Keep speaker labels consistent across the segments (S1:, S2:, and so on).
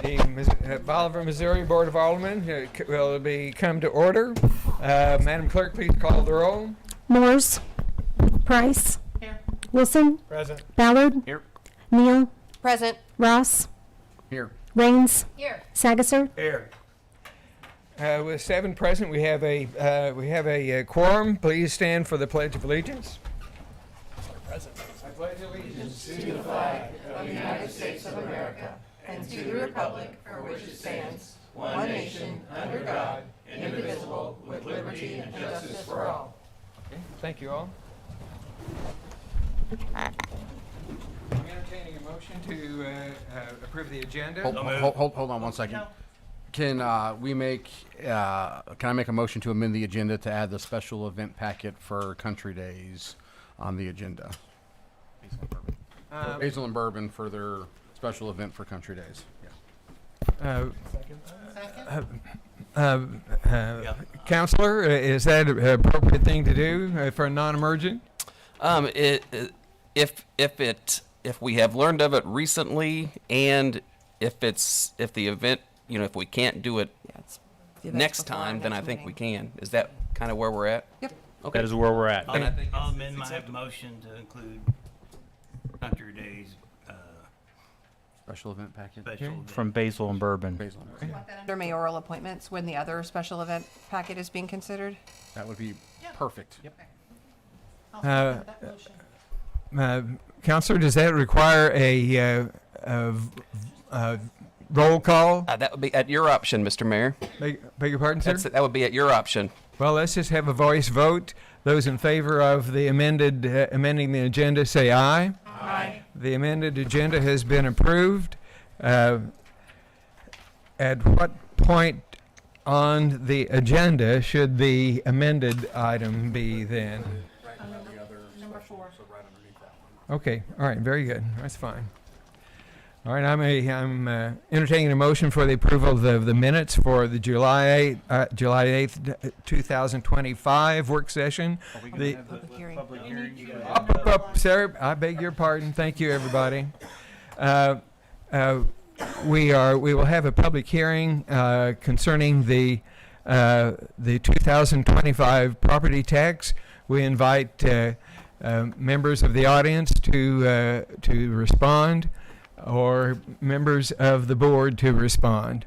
S1: The Bolivar, Missouri Board of Aldermen will come to order. Madam Clerk, please call the roll.
S2: Morse. Price.
S3: Here.
S2: Wilson.
S1: Present.
S2: Ballard.
S4: Here.
S2: Neal.
S3: Present.
S2: Ross.
S4: Here.
S2: Raines.
S3: Here.
S2: Sagasser.
S1: Here. With 7 present, we have a quorum. Please stand for the Pledge of Allegiance. I pledge allegiance
S3: To the flag of the United States of America and to the republic for which it stands, one nation, under God, indivisible, with liberty and justice for all.
S1: Okay, thank you all. I'm entertaining a motion to approve the agenda.
S4: Hold on one second. Can I make a motion to amend the agenda to add the special event packet for Country Days on the agenda? Basil and Bourbon for their special event for Country Days.
S1: Counselor, is that an appropriate thing to do for a non-emergent?
S5: If we have learned of it recently, and if the event, if we can't do it next time, then I think we can. Is that kind of where we're at?
S3: Yep.
S5: Okay.
S6: That is where we're at.
S7: I'll amend my motion to include Country Days
S4: Special event packet.
S7: special event.
S6: From Basil and Bourbon.
S4: Basil. Okay.
S3: Under mayoral appointments, when the other special event packet is being considered?
S4: That would be perfect.
S1: Counselor, does that require a roll call?
S5: That would be at your option, Mr. Mayor.
S1: Beg your pardon, sir?
S5: That would be at your option.
S1: Well, let's just have a voice vote. Those in favor of the amending the agenda say aye.
S3: Aye.
S1: The amended agenda has been approved. At what point on the agenda should the amended item be then?
S3: Number 4.
S1: Okay, all right, very good. That's fine. All right, I'm entertaining a motion for the approval of the minutes for the July 8th, 2025 work session. The
S3: Public hearing.
S1: Up, sir. I beg your pardon. Thank you, everybody. We will have a public hearing concerning the 2025 property tax. We invite members of the audience to respond, or members of the board to respond.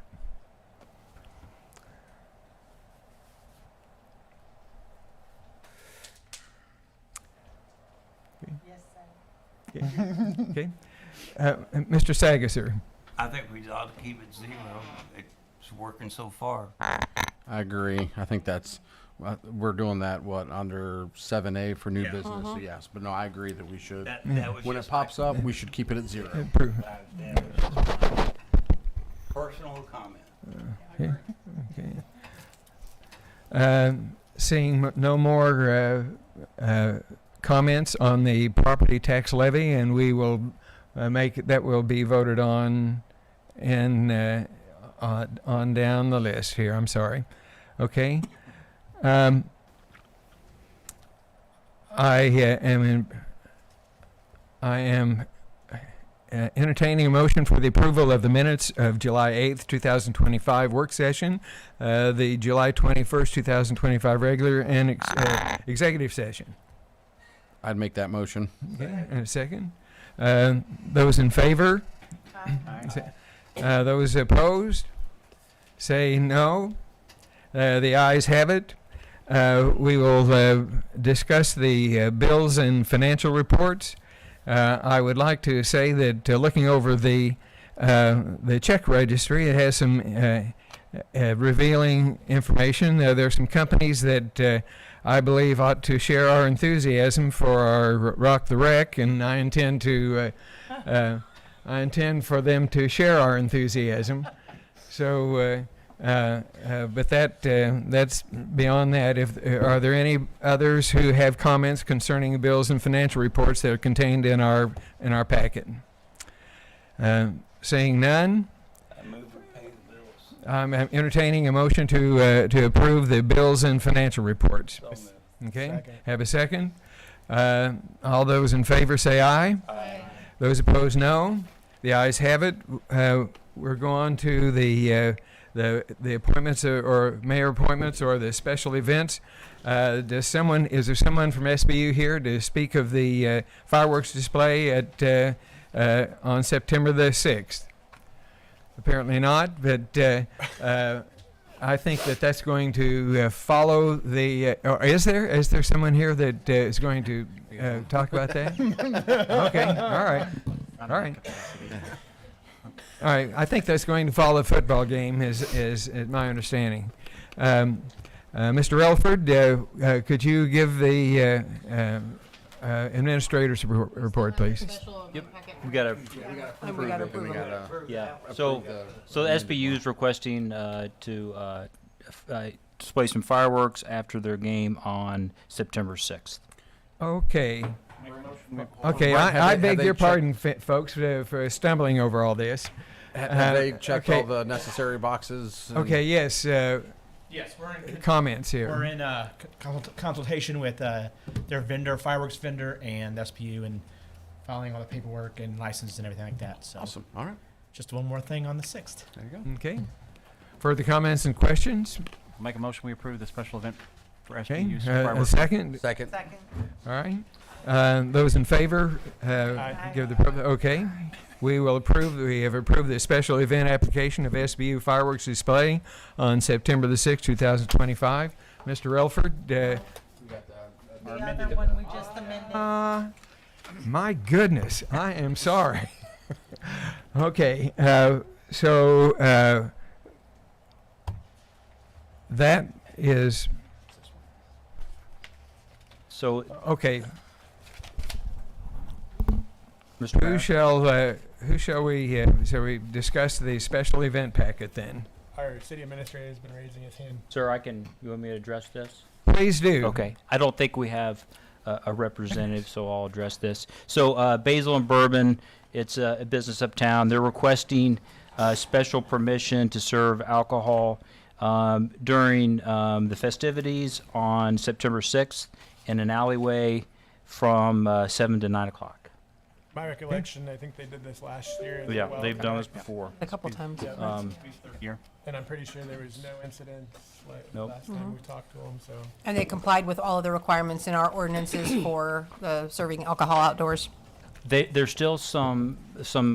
S1: Okay. Mr. Sagasser.
S7: I think we ought to keep it 0. It's working so far.
S4: I agree. I think we're doing that, under 7A for new business, so yes. But no, I agree that we should.
S7: That was
S4: When it
S7: just
S4: pops up, we should keep it at 0.
S1: Approve.
S7: that was personal comment.
S1: Okay. Seeing no more comments on the property tax levy, and we will that will be voted on and on down the list here. I'm sorry. Okay. I am entertaining a motion for the approval of the minutes of July 8th, 2025 work session, the July 21st, 2025 regular and executive session.
S4: I'd make that motion.
S1: Okay, and a second. Those in favor? Those opposed, say no. The ayes have it. We will discuss the bills and financial reports. I would like to say that looking over the check registry, it has some revealing information. There are some companies that I believe ought to share our enthusiasm for our Rock the Wreck, and I intend for them to share our enthusiasm. So, but that's beyond that. Are there any others who have comments concerning the bills and financial reports that are contained in our packet? Seeing none,
S7: I move to pay the bills.
S1: I'm entertaining a motion to approve the bills and financial reports.
S7: So moved.
S1: Okay,
S6: Second.
S1: have a second. All those in favor say aye.
S7: Aye.
S1: Those opposed, no. The ayes have it. We're going to the appointments or mayor appointments or the special events. Is there someone from SBU here to speak of the fireworks display at on September the 6th? Apparently not, but I think that's going to follow the. Or is there someone here that is going to talk about that? Okay, all right. All right, I think that's going to follow the football game, is my understanding. Mr. Relford, could you give the administrator's report, please?
S8: Yep, we got to, yeah. So the SBU is requesting to display some fireworks after their game on September 6th.
S1: Okay. Okay, I beg your pardon, folks, for stumbling over all this.
S4: Have they checked
S1: okay.
S4: all the necessary boxes? and-
S1: Okay, yes,
S6: Yes, we're in.
S1: comments
S6: We're
S1: here.
S6: in consultation with their vendor, fireworks vendor, and SPU, and filing all the paperwork and licenses and everything like that. So
S4: Awesome. All right.
S6: just one more thing on the 6th.
S4: There you go.
S1: Okay. Further comments and questions?
S9: Make a motion, we approve the special event for
S1: Okay,
S9: SBU's
S1: a
S9: fireworks.
S1: second?
S4: Second.
S3: Second.
S1: All right. Those in favor,
S6: Aye.
S1: give the, okay. We have approved the special event application of SBU fireworks display on September the 6th, 2025. Mr. Relford,
S3: The other one we just amended.
S1: my goodness, I am sorry. Okay, so that is,
S8: So,
S1: okay,
S8: Mr. Mayor,
S1: who shall we discuss the special event packet then?
S6: Our city administrator has been raising his hand.
S8: sir, you want me to address this?
S1: Please do.
S8: Okay, I don't think we have a representative, so I'll address this. So Basil and Bourbon, it's a business uptown. They're requesting special permission to serve alcohol during the festivities on September 6th in an alleyway from 7 to 9 o'clock.
S6: My recollection, I think they did this last year. as
S8: Yeah,
S6: well.
S8: they've done this before.
S3: A couple times.
S6: Yeah,
S9: Year.
S6: and I'm pretty sure there was no incidents like
S8: Nope.
S6: last time we talked to them. So
S3: And they complied with all of the requirements in our ordinances for serving alcohol outdoors.
S8: There's still some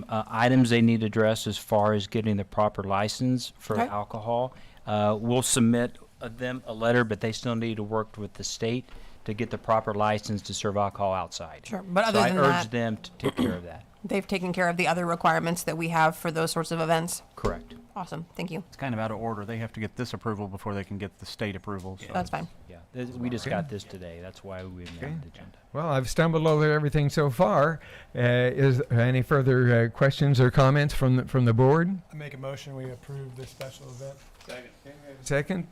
S8: items they need to address as far as getting the proper license for
S3: Okay.
S8: alcohol. We'll submit them a letter, but they still need to work with the state to get the proper license to serve alcohol outside.
S3: Sure, but
S8: So
S3: other
S8: I
S3: than
S8: urge
S3: that,
S8: them to take care of that.
S3: they've taken care of the other requirements that we have for those sorts of events.
S8: Correct.
S3: Awesome, thank you.
S9: It's kind of out of order. They have to get this approval before they can get the state approval. So.
S3: That's fine.
S8: Yeah, we just got this today. That's why we amended the agenda.
S1: Well, I've stumbled over everything so far. Is there any further questions or comments from the board?
S6: I make a motion we approve this special event.
S1: Second,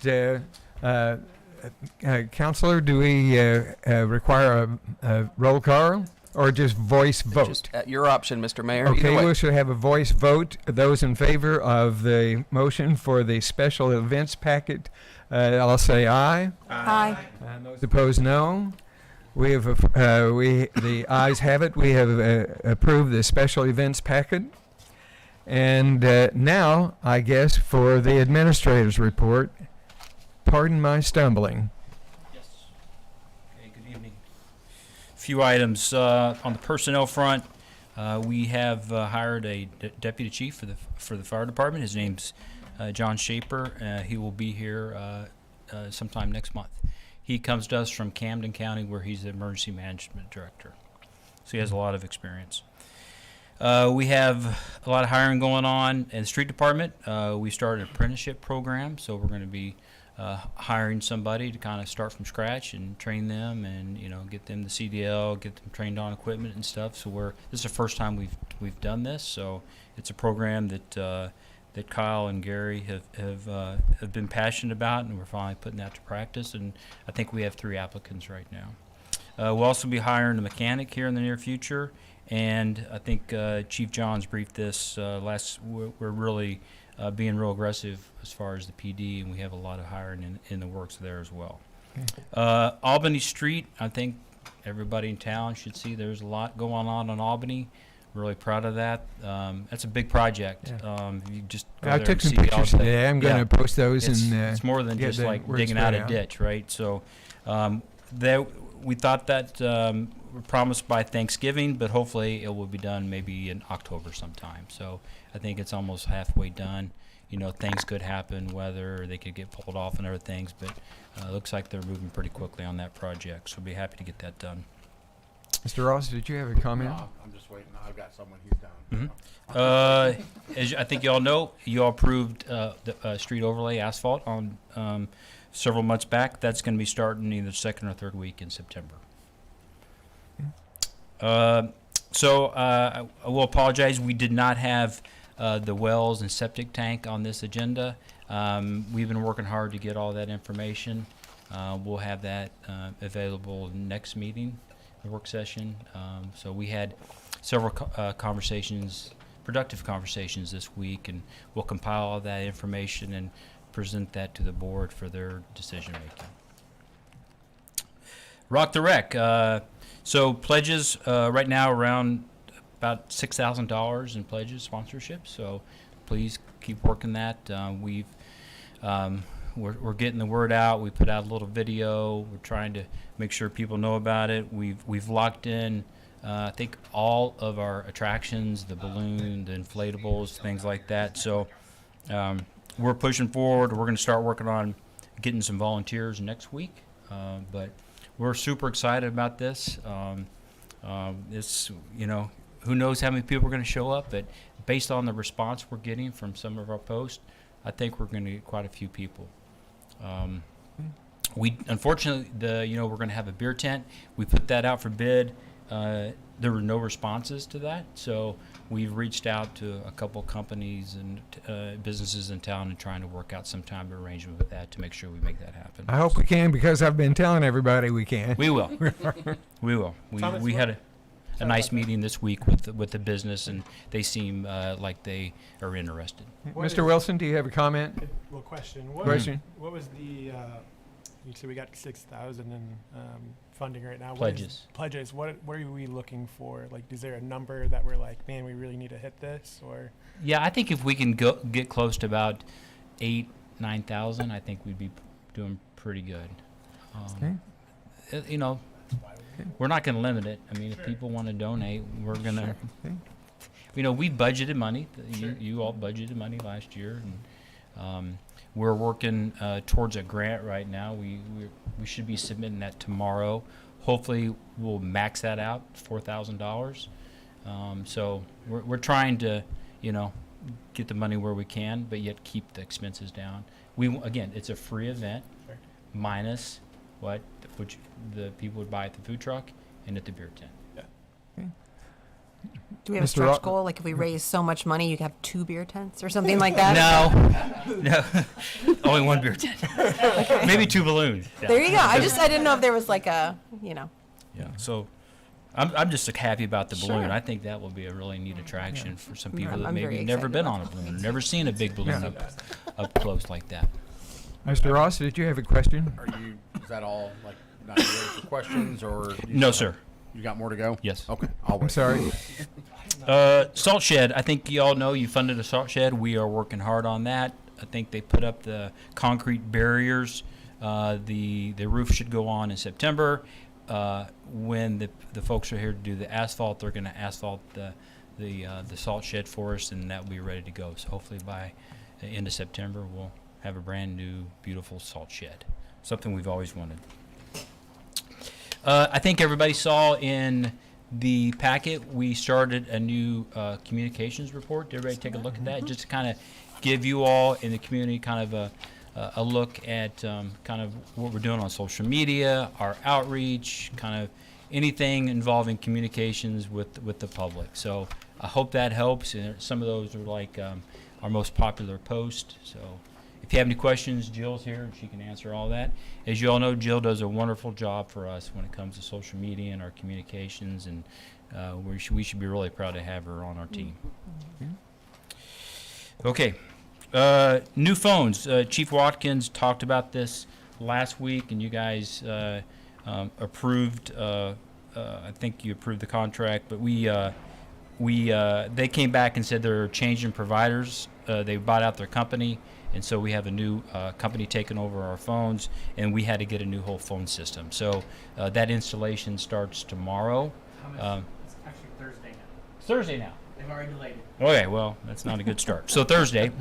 S1: Counselor, do we require a roll call or just voice vote?
S5: Just at your option, Mr. Mayor.
S1: Okay,
S5: Either way.
S1: we should have a voice vote. Those in favor of the motion for the special events packet, I'll say aye.
S3: Aye.
S1: And those opposed, no. We have, the ayes have it. We have approved the special events packet. And now, I guess, for the administrator's report. Pardon my stumbling.
S8: Yes. Okay, good evening. Few items on the personnel front. We have hired a deputy chief for the fire department. His name's John Shaper. He will be here sometime next month. He comes to us from Camden County, where he's the emergency management director. So he has a lot of experience. We have a lot of hiring going on in the street department. We started an apprenticeship program, so we're going to be hiring somebody to kind of start from scratch and train them, and get them the CDL, get them trained on equipment and stuff. So this is the first time we've done this. So it's a program that Kyle and Gary have been passionate about, and we're finally putting that to practice. And I think we have 3 applicants right now. We'll also be hiring a mechanic here in the near future, and I think Chief Johns briefed this we're really being real aggressive as far as the PD, and we have a lot of hiring in the works there as well. Albany Street, I think everybody in town should see there's a lot going on Albany. Really proud of that. That's a big project. You just go
S1: I
S8: there
S1: took
S8: and
S1: some
S8: see all
S1: pictures
S8: the-
S1: today. I'm going to post those
S8: it's
S1: and
S8: more than
S1: get
S8: just
S1: the
S8: like
S1: word
S8: digging out
S1: spread
S8: a
S1: out.
S8: ditch, right? So we thought that we're promised by Thanksgiving, but hopefully it will be done maybe in October sometime. So I think it's almost halfway done. Things could happen, weather, they could get pulled off and other things, but it looks like they're moving pretty quickly on that project. So we'll be happy to get that done.
S1: Mr. Ross, did you have a comment?
S4: No, I'm just waiting. I've got someone. He's done.
S8: As I think you all know, you all approved the street overlay asphalt on several months back. That's going to be starting either second or third week in September. So I will apologize. We did not have the wells and septic tank on this agenda. We've been working hard to get all that information. We'll have that available next meeting, the work session. So we had several conversations, productive conversations this week, and we'll compile all that information and present that to the board for their decision making. Rock the Wreck. So pledges right now around about $6,000 in pledges sponsorship. So please keep working that. We're getting the word out. We put out a little video. We're trying to make sure people know about it. We've locked in I think all of our attractions, the balloon, the inflatables, things like that. So we're pushing forward. We're going to start working on getting some volunteers next week. But we're super excited about this. It's, who knows how many people are going to show up, but based on the response we're getting from some of our posts, I think we're going to get quite a few people. We unfortunately, we're going to have a beer tent. We put that out for bid. There were no responses to that, so we've reached out to a couple companies and businesses in town and trying to work out some type of arrangement with that to make sure we make that happen.
S1: I hope we can, because I've been telling everybody we can.
S8: We will. We will. We had a nice meeting this week with the business, and they seem like they are interested.
S1: Mr. Wilson, do you have a comment?
S10: Well, question.
S1: Question?
S10: What was the? You said we got 6,000 in funding right now.
S8: Pledges.
S10: Pledges. What are we looking for? Like, is there a number that we're like, man, we really need to hit this, or?
S8: Yeah, I think if we can get close to about 8,000-9,000, I think we'd be doing pretty good. We're not going to limit it. I mean, if people want to donate, we're going to. We budgeted money. You all budgeted money last year, and we're working towards a grant right now. We should be submitting that tomorrow. Hopefully, we'll max that out, $4,000. So we're trying to, get the money where we can, but yet keep the expenses down. Again, it's a free event, minus which the people would buy at the food truck and at the beer tent.
S3: Do we have a
S1: Mr.
S3: stretch
S1: Rock-
S3: goal? Like if we raise so much money, you could have 2 beer tents or something like that?
S8: No, only 1 beer tent. Maybe 2 balloons. Yeah.
S3: There you go. I didn't know if there was like a,
S8: Yeah. So, I'm just happy about the balloon.
S3: Sure.
S8: I think that will be a really neat attraction for some people
S3: I'm
S8: that
S3: very
S8: maybe never
S3: excited
S8: been
S3: about
S8: on a balloon, never seen a big balloon up close like that.
S1: Mr. Ross, did you have a question?
S4: Is that all? Like, not ready for questions, or?
S8: No, sir.
S4: You got more to go?
S8: Yes.
S4: Okay. I'll wait.
S1: I'm sorry.
S8: Salt shed. I think you all know you funded a salt shed. We are working hard on that. I think they put up the concrete barriers. The roof should go on in September. when the folks are here to do the asphalt, they're going to asphalt the salt shed for us, and that will be ready to go. So hopefully by the end of September, we'll have a brand new, beautiful salt shed. Something we've always wanted. I think everybody saw in the packet, we started a new communications report. Did everybody take a look at that? Just to kind of give you all in the community kind of a look at kind of what we're doing on social media, our outreach, kind of anything involving communications with the public. So I hope that helps. And some of those are like our most popular post. So if you have any questions, Jill's here and she can answer all that. As you all know, Jill does a wonderful job for us when it comes to social media and our communications, and we should be really proud to have her on our team. Okay. New phones. Chief Watkins talked about this last week, and you guys approved. I think you approved the contract, but they came back and said they're changing providers. They bought out their company, and so we have a new company taking over our phones, and we had to get a new whole phone system. So that installation starts tomorrow.
S11: It's actually Thursday now.
S8: Thursday now.
S11: They've already delayed it.
S8: Okay, well, that's not a good start. So Thursday,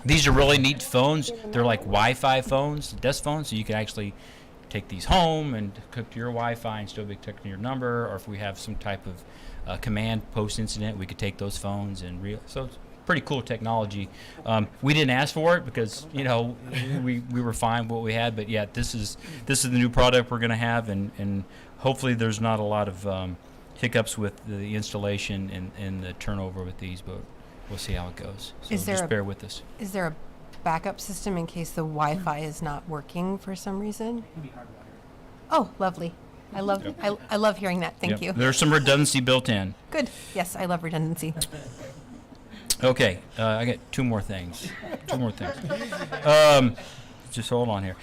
S8: these are really neat phones. They're like Wi-Fi phones, desk phones, so you can actually take these home and hook to your Wi-Fi and still be texting your number. Or if we have some type of command post incident, we could take those phones and so it's pretty cool technology. We didn't ask for it because we were fine with what we had, but yeah, this is the new product we're going to have, and hopefully there's not a lot of hiccups with the installation and the turnover with these, but we'll see how it goes. So just bear with us.
S3: Is there a backup system in case the Wi-Fi is not working for some reason? Oh, lovely. I love hearing that. Thank you.
S8: There's some redundancy built in.
S3: Good. Yes, I love redundancy.
S8: Okay, I got two more things. Just hold on here.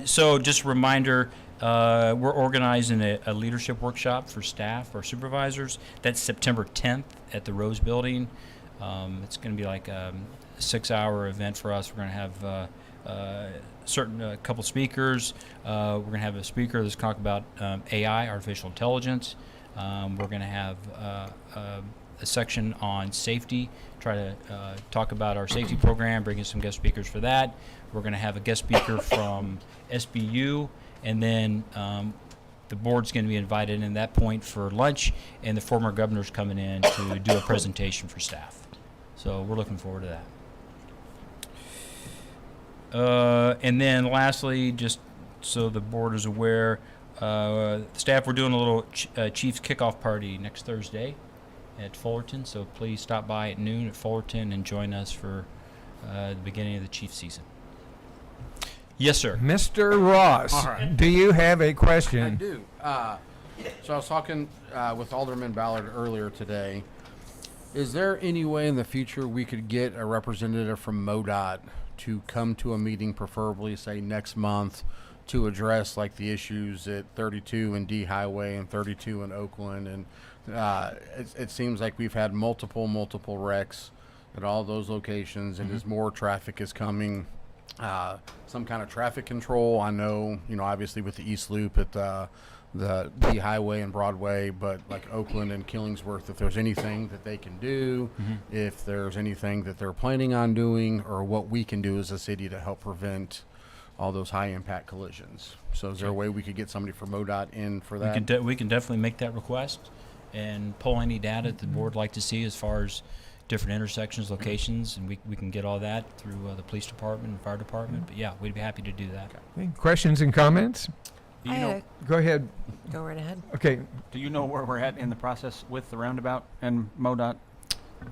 S8: So just a reminder, we're organizing a leadership workshop for staff or supervisors. That's September 10th at the Rose Building. It's going to be like a 6-hour event for us. We're going to have a couple speakers. We're going to have a speaker that's talking about AI, artificial intelligence. We're going to have a section on safety, try to talk about our safety program, bring in some guest speakers for that. We're going to have a guest speaker from SBU, and then the board's going to be invited in that point for lunch, and the former governor's coming in to do a presentation for staff. So we're looking forward to that. And then lastly, just so the board is aware, staff, we're doing a little Chiefs kickoff party next Thursday at Fullerton, so please stop by at noon at Fullerton and join us for the beginning of the Chiefs season. Yes, sir.
S1: Mr. Ross,
S4: All right.
S1: do you have a question?
S4: I do. So I was talking with Alderman Ballard earlier today. Is there any way in the future we could get a representative from MoDOT to come to a meeting, preferably say next month, to address like the issues at 32 and D Highway and 32 in Oakland? And it seems like we've had multiple wrecks at all those locations, and as more traffic is coming, some kind of traffic control. I know, obviously with the East Loop at the D Highway and Broadway, but like Oakland and Killingsworth, if there's anything that they can do, if there's anything that they're planning on doing, or what we can do as a city to help prevent all those high impact collisions. So is there a way we could get somebody from MoDOT in for that?
S8: We can definitely make that request and pull any data that the board would like to see as far as different intersections, locations, and we can get all that through the police department and fire department. But yeah, we'd be happy to do that.
S1: Okay. Questions and comments?
S9: Do you know,
S1: Go ahead.
S3: Go right ahead.
S1: Okay.
S9: do you know where we're at in the process with the roundabout and MoDOT?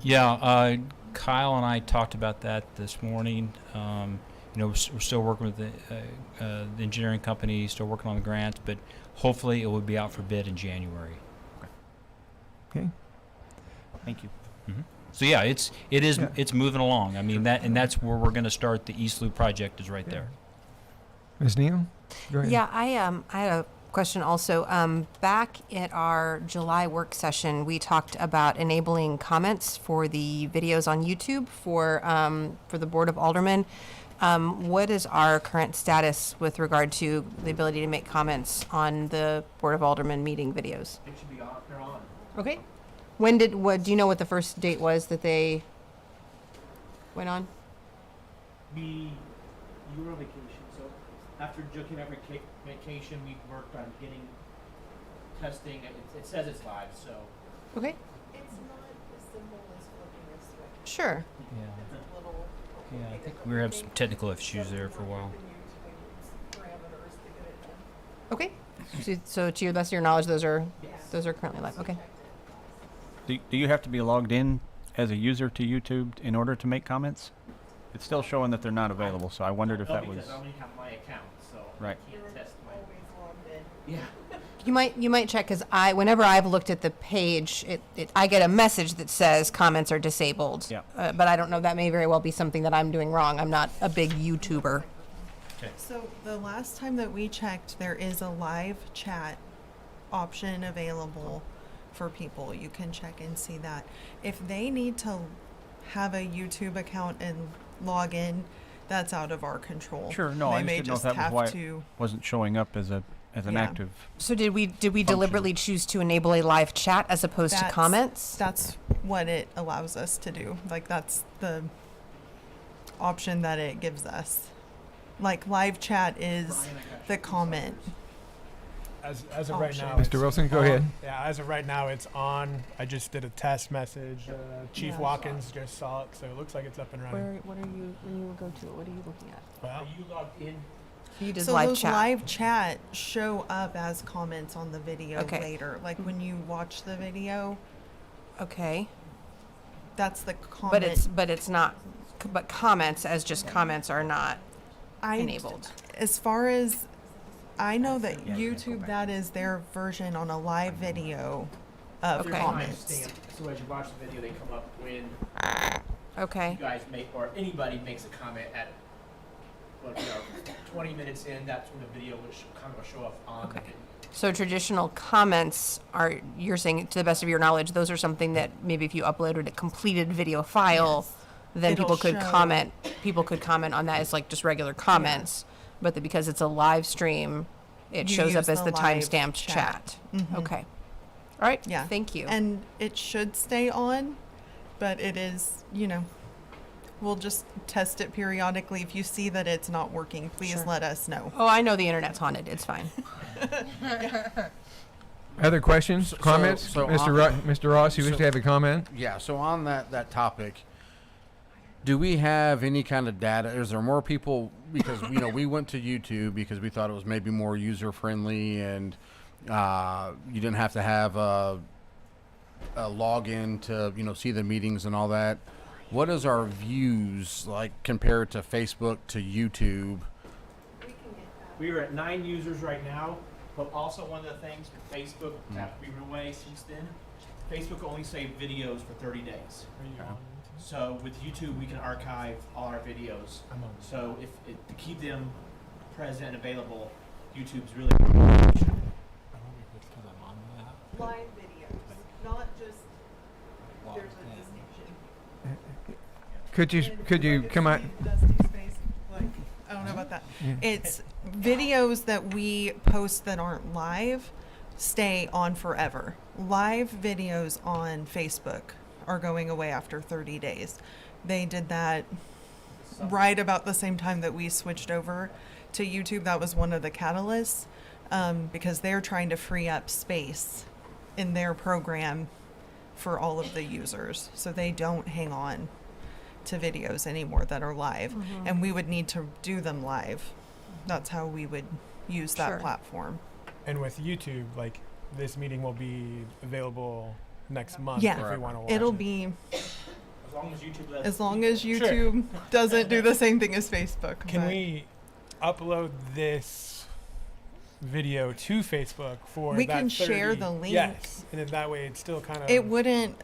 S8: Yeah, Kyle and I talked about that this morning. We're still working with the engineering company, still working on the grants, but hopefully it will be out for bid in January.
S1: Okay.
S9: Thank you.
S8: So yeah, it's moving along. I mean that's where we're going to start. The East Loop project is right there.
S1: Ms. Neal? Go ahead.
S3: Yeah, I had a question also. Back at our July work session, we talked about enabling comments for the videos on YouTube for the Board of Aldermen. What is our current status with regard to the ability to make comments on the Board of Aldermen meeting videos?
S11: It should be on, they're on.
S3: Okay. Do you know what the first date was that they went on?
S11: You were on vacation, so after Joe came out vacation, we worked on getting testing. It says it's live, so.
S3: Okay.
S12: It's not as simple as flipping a switch.
S3: Sure.
S8: Yeah.
S12: It's a little
S8: Yeah, I think we were having some technical issues there for a while.
S12: parameters to get it done.
S3: Okay. So to your best of your knowledge, those are currently live. Okay.
S9: Do you have to be logged in as a user to YouTube in order to make comments? It's still showing that they're not available, so I wondered if
S11: No,
S9: that was...
S11: because I only have my account, so
S9: Right.
S11: I can't test my.
S12: Always logged in.
S11: Yeah.
S3: You might check because whenever I've looked at the page, I get a message that says comments are disabled.
S9: Yeah.
S3: But I don't know. That may very well be something that I'm doing wrong. I'm not a big YouTuber.
S12: So the last time that we checked, there is a live chat option available for people. You can check and see that. If they need to have a YouTube account and log in, that's out of our control.
S9: Sure, no, I
S12: They
S9: just
S12: may
S9: didn't know if that was
S12: have
S9: why it
S12: to.
S9: wasn't showing up as an
S12: Yeah.
S9: active...
S3: So did we deliberately choose to enable a live chat as opposed to
S12: That's-
S3: comments?
S12: That's what it allows us to do. Like, that's the option that it gives us. Like, live chat is the comment.
S10: As of right now,
S1: Mr.
S10: it's
S1: Wilson, go
S10: on.
S1: ahead.
S10: Yeah, as of right now, it's on. I just did a test message. Chief
S12: Yeah.
S10: Watkins just saw it, so it looks like it's up and running.
S3: What are you when you go to it? What are you looking at?
S10: Well,
S11: Are you logged in?
S3: You did
S12: So
S3: live
S12: those
S3: chat.
S12: live chat show up as comments on the video
S3: Okay.
S12: later. Like, when you watch the video,
S3: Okay.
S12: that's the comment.
S3: But it's not. But comments as just comments are not enabled.
S12: As far as I know, that YouTube, that is their version on a live video of
S3: Okay.
S12: comments.
S11: So as you watch the video, they come up when
S3: Okay.
S11: you guys make, or anybody makes a comment at, 20 minutes in, that's when the video will kind of show up on the
S3: Okay.
S11: video.
S3: So traditional comments are, you're saying, to the best of your knowledge, those are something that maybe if you uploaded a completed video file,
S12: Yes.
S3: then
S12: It'll
S3: people could
S12: show.
S3: comment. People could comment on that as like just regular comments, but that because it's a live stream, it
S12: You
S3: shows up
S12: use
S3: as
S12: the
S3: the
S12: live
S3: timestamped
S12: chat.
S3: chat. Okay. All right.
S12: Yeah.
S3: Thank you.
S12: And it should stay on, but it is, we'll just test it periodically. If you see that it's not working, please
S3: Sure.
S12: let us know.
S3: Oh, I know the internet's haunted. It's fine.
S1: Other questions, comments?
S4: so
S1: Mr. Ross, you wish to have a comment?
S4: Yeah, so on that topic, do we have any kind of data? Is there more people, because we went to YouTube because we thought it was maybe more user friendly and you didn't have to have a login to see the meetings and all that. What is our views like compared to Facebook to YouTube?
S6: We are at 9 users right now, but also one of the things with Facebook, after we went away since then, Facebook only saved videos for 30 days. So with YouTube, we can archive all our videos. So to keep them present and available, YouTube's really
S12: Live videos, not just there's a distinction.
S1: Could you come out?
S12: Dusty's face, like, I don't know about that. It's videos that we post that aren't live stay on forever. Live videos on Facebook are going away after 30 days. They did that right about the same time that we switched over to YouTube. That was one of the catalysts, because they're trying to free up space in their program for all of the users, so they don't hang on to videos anymore that are live. And we would need to do them live. That's how we would use that
S3: Sure.
S12: platform.
S10: and with YouTube, like this meeting will be available next month
S12: Yeah.
S10: if we want to watch
S12: It'll
S10: it.
S12: be
S6: as long as YouTube lets.
S12: as long as YouTube doesn't do the same thing as Facebook.
S10: Can
S12: but
S10: we upload this video to Facebook for
S12: We
S10: that
S12: can share
S10: 30
S12: the link.
S10: Yes, and then that way it's still kind of...
S12: It wouldn't.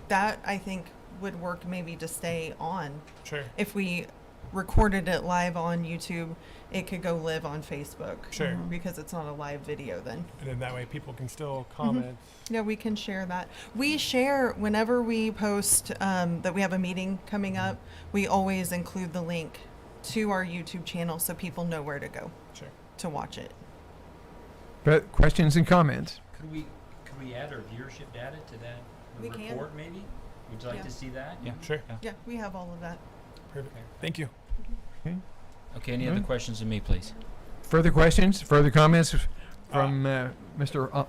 S12: That I think would work maybe to stay on
S10: Sure.
S12: if we recorded it live on YouTube, it could go live on Facebook.
S10: Sure.
S12: Because it's not a live video then.
S10: And then that way people can still comment.
S12: Yeah, we can share that. We share whenever we post that we have a meeting coming up, we always include the link to our YouTube channel so people know where to go
S10: Sure.
S12: to watch it.
S1: But questions and comments?
S13: Could we add our viewership data to that
S12: We can.
S13: report maybe? Would you like
S12: Yeah.
S13: to see that?
S9: Yeah.
S10: Sure.
S12: Yeah, we have all of that.
S10: Perfect. Thank you.
S8: Okay, any other
S1: Alright.
S8: questions of me, please?
S1: Further questions? Further comments from Mr.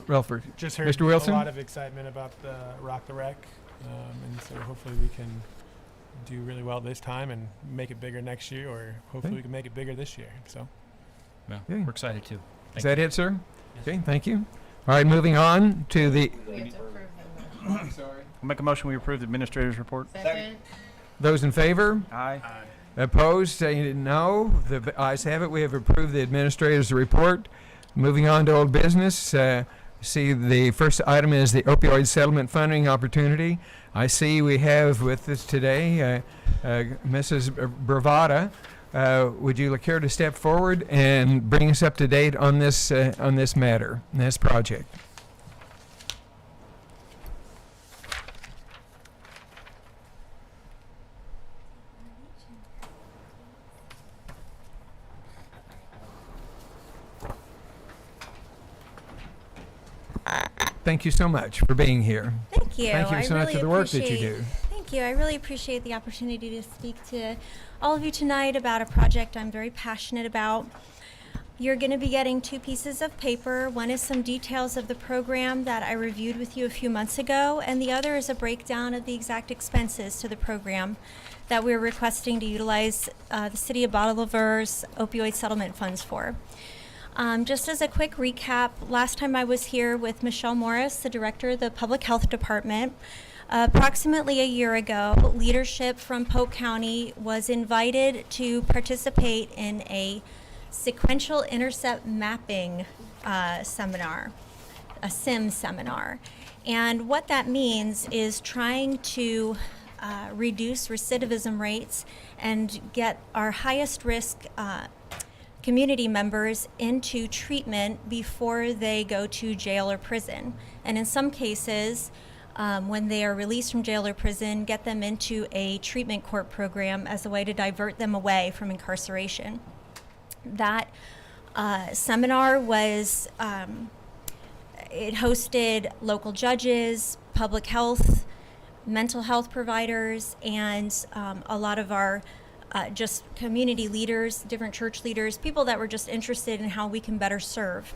S1: Relford?
S10: Just heard
S1: Mr. Wilson?
S10: a lot of excitement about the Rock the Wreck, and so hopefully we can do really well this time and make it bigger next year, or hopefully we can make it bigger this year. So
S8: Well,
S1: Okay.
S8: we're excited too.
S1: Is that it, sir? Okay, thank you. All right, moving on to the,
S9: We'll make a motion, we approve the administrator's report.
S1: those in favor?
S9: Aye.
S1: Opposed, say no. The ayes have it. We have approved the administrator's report. Moving on to old business. See, the first item is the opioid settlement funding opportunity. I see we have with us today Mrs. Bravada. Would you care to step forward and bring us up to date on this matter, this project? Thank you so much for being here.
S14: Thank you.
S1: Thank you
S14: I
S1: so much
S14: really
S1: for the work that you
S14: appreciate-
S1: do.
S14: Thank you. I really appreciate the opportunity to speak to all of you tonight about a project I'm very passionate about. You're going to be getting two pieces of paper. One is some details of the program that I reviewed with you a few months ago, and the other is a breakdown of the exact expenses to the program that we're requesting to utilize the City of Bolivar's opioid settlement funds for. Just as a quick recap, last time I was here with Michelle Morris, the director of the Public Health Department, approximately a year ago, leadership from Polk County was invited to participate in a sequential intercept mapping seminar, a SIM seminar. And what that means is trying to reduce recidivism rates and get our highest risk community members into treatment before they go to jail or prison. And in some cases, when they are released from jail or prison, get them into a treatment court program as a way to divert them away from incarceration. That seminar was, it hosted local judges, public health, mental health providers, and a lot of our just community leaders, different church leaders, people that were just interested in how we can better serve.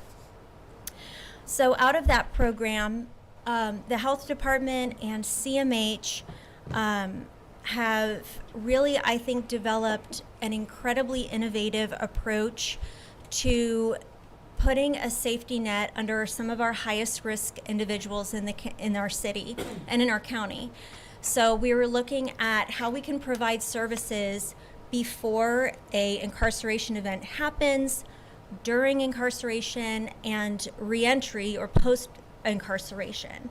S14: So out of that program, the health department and CMH have really, I think, developed an incredibly innovative approach to putting a safety net under some of our highest risk individuals in our city and in our county. So we were looking at how we can provide services before a incarceration event happens, during incarceration, and reentry or post-incarceration.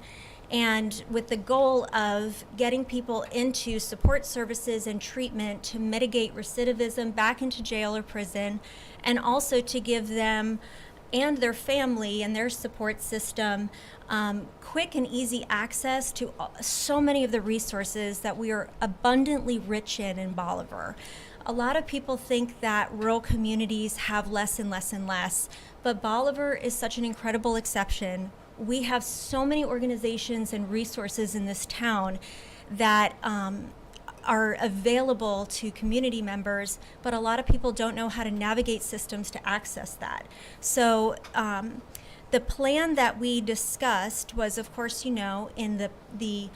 S14: And with the goal of getting people into support services and treatment to mitigate recidivism back into jail or prison, and also to give them and their family and their support system quick and easy access to so many of the resources that we are abundantly rich in Bolivar. A lot of people think that rural communities have less and less and less, but Bolivar is such an incredible exception. We have so many organizations and resources in this town that are available to community members, but a lot of people don't know how to navigate systems to access that. So the plan that we discussed was, of course, you know, in the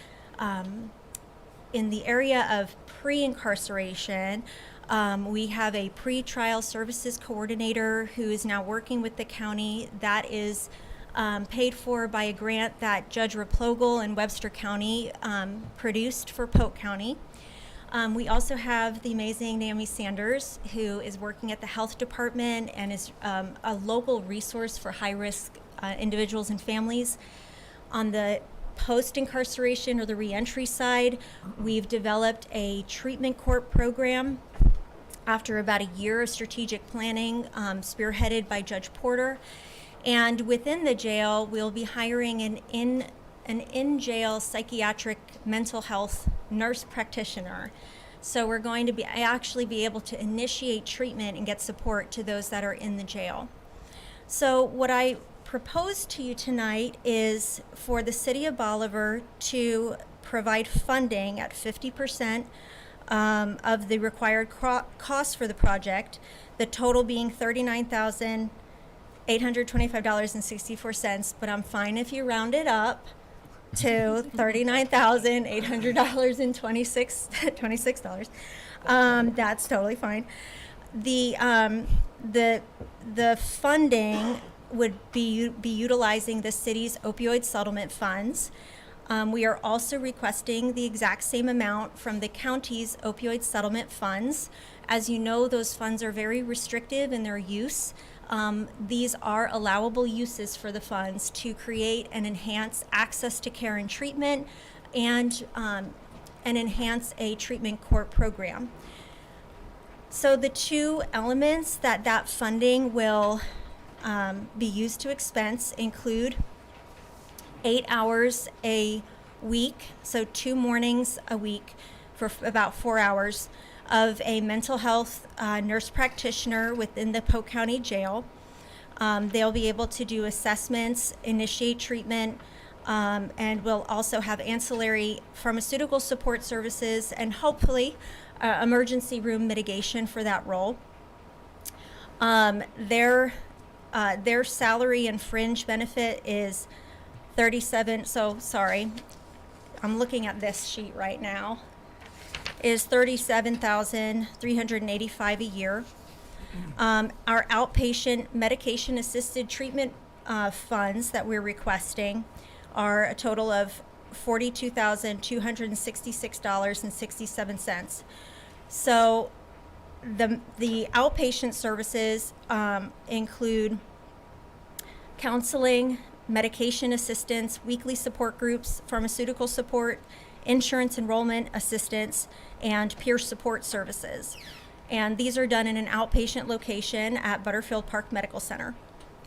S14: area of pre-incarceration. We have a pre-trial services coordinator who is now working with the county. That is paid for by a grant that Judge Replogle in Webster County produced for Polk County. We also have the amazing Naomi Sanders, who is working at the health department and is a local resource for high-risk individuals and families. On the post-incarceration or the reentry side, we've developed a treatment court program after about a year of strategic planning, spearheaded by Judge Porter. And within the jail, we'll be hiring an in-jail psychiatric mental health nurse practitioner. So we're going to actually be able to initiate treatment and get support to those that are in the jail. So what I propose to you tonight is for the City of Bolivar to provide funding at 50% of the required cost for the project, the total being $39,825.64, but I'm fine if you round it up to $39,800.26. That's totally fine. The funding would be utilizing the city's opioid settlement funds. We are also requesting the exact same amount from the county's opioid settlement funds. As you know, those funds are very restrictive in their use. These are allowable uses for the funds to create and enhance access to care and treatment and enhance a treatment court program. So the two elements that funding will be used to expense include 8 hours a week, so 2 mornings a week for about 4 hours of a mental health nurse practitioner within the Polk County Jail. They'll be able to do assessments, initiate treatment, and we'll also have ancillary pharmaceutical support services and hopefully emergency room mitigation for that role. Their salary and fringe benefit is I'm looking at this sheet right now, is $37,385 a year. Our outpatient medication assisted treatment funds that we're requesting are a total of $42,266.67. So the outpatient services include counseling, medication assistance, weekly support groups, pharmaceutical support, insurance enrollment assistance, and peer support services. And these are done in an outpatient location at Butterfield Park Medical Center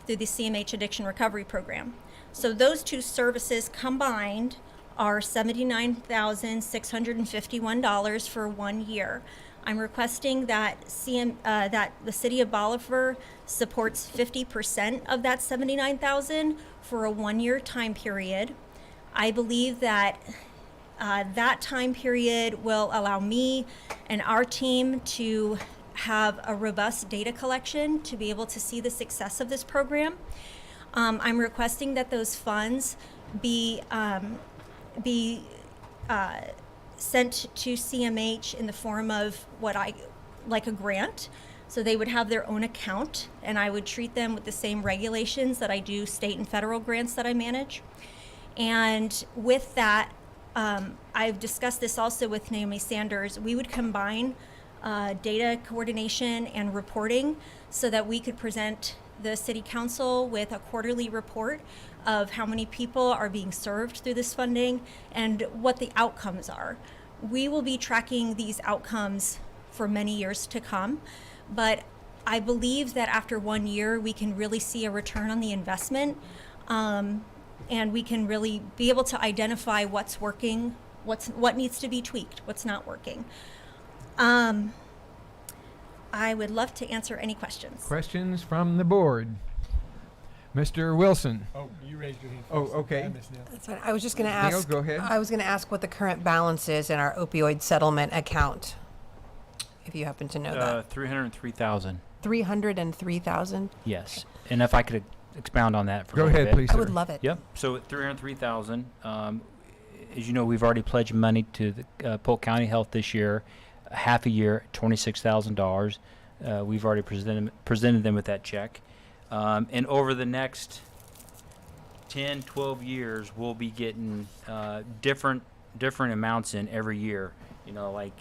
S14: through the CMH Addiction Recovery Program. So those two services combined are $79,651 for 1 year. I'm requesting that that the City of Bolivar supports 50% of that $79,000 for a 1-year time period. I believe that that time period will allow me and our team to have a robust data collection to be able to see the success of this program. I'm requesting that those funds be sent to CMH in the form of like a grant. So they would have their own account, and I would treat them with the same regulations that I do state and federal grants that I manage. And with that, I've discussed this also with Naomi Sanders. We would combine data coordination and reporting so that we could present the City Council with a quarterly report of how many people are being served through this funding and what the outcomes are. We will be tracking these outcomes for many years to come, but I believe that after 1 year, we can really see a return on the investment, and we can really be able to identify what's working, what needs to be tweaked, what's not working. I would love to answer any questions.
S1: Questions from the board? Mr. Wilson.
S10: Oh, you raised your hand
S1: Oh,
S10: first.
S1: okay.
S10: I missed Neil.
S3: That's fine. I was just going to
S1: Neil,
S3: ask.
S1: go ahead.
S3: I was going to ask what the current balance is in our opioid settlement account, if you happen to know that.
S8: 303,000.
S3: 303,000.
S8: Yes. And if I could expound on that for
S1: Go
S8: a little
S1: ahead,
S8: bit.
S1: please,
S3: I
S1: sir.
S3: would love it.
S8: Yep. So at 303,000, as you know, we've already pledged money to the Polk County Health this year, half a year, $26,000. We've already presented them with that check. And over the next 10, 12 years, we'll be getting different amounts in every year. You know, like,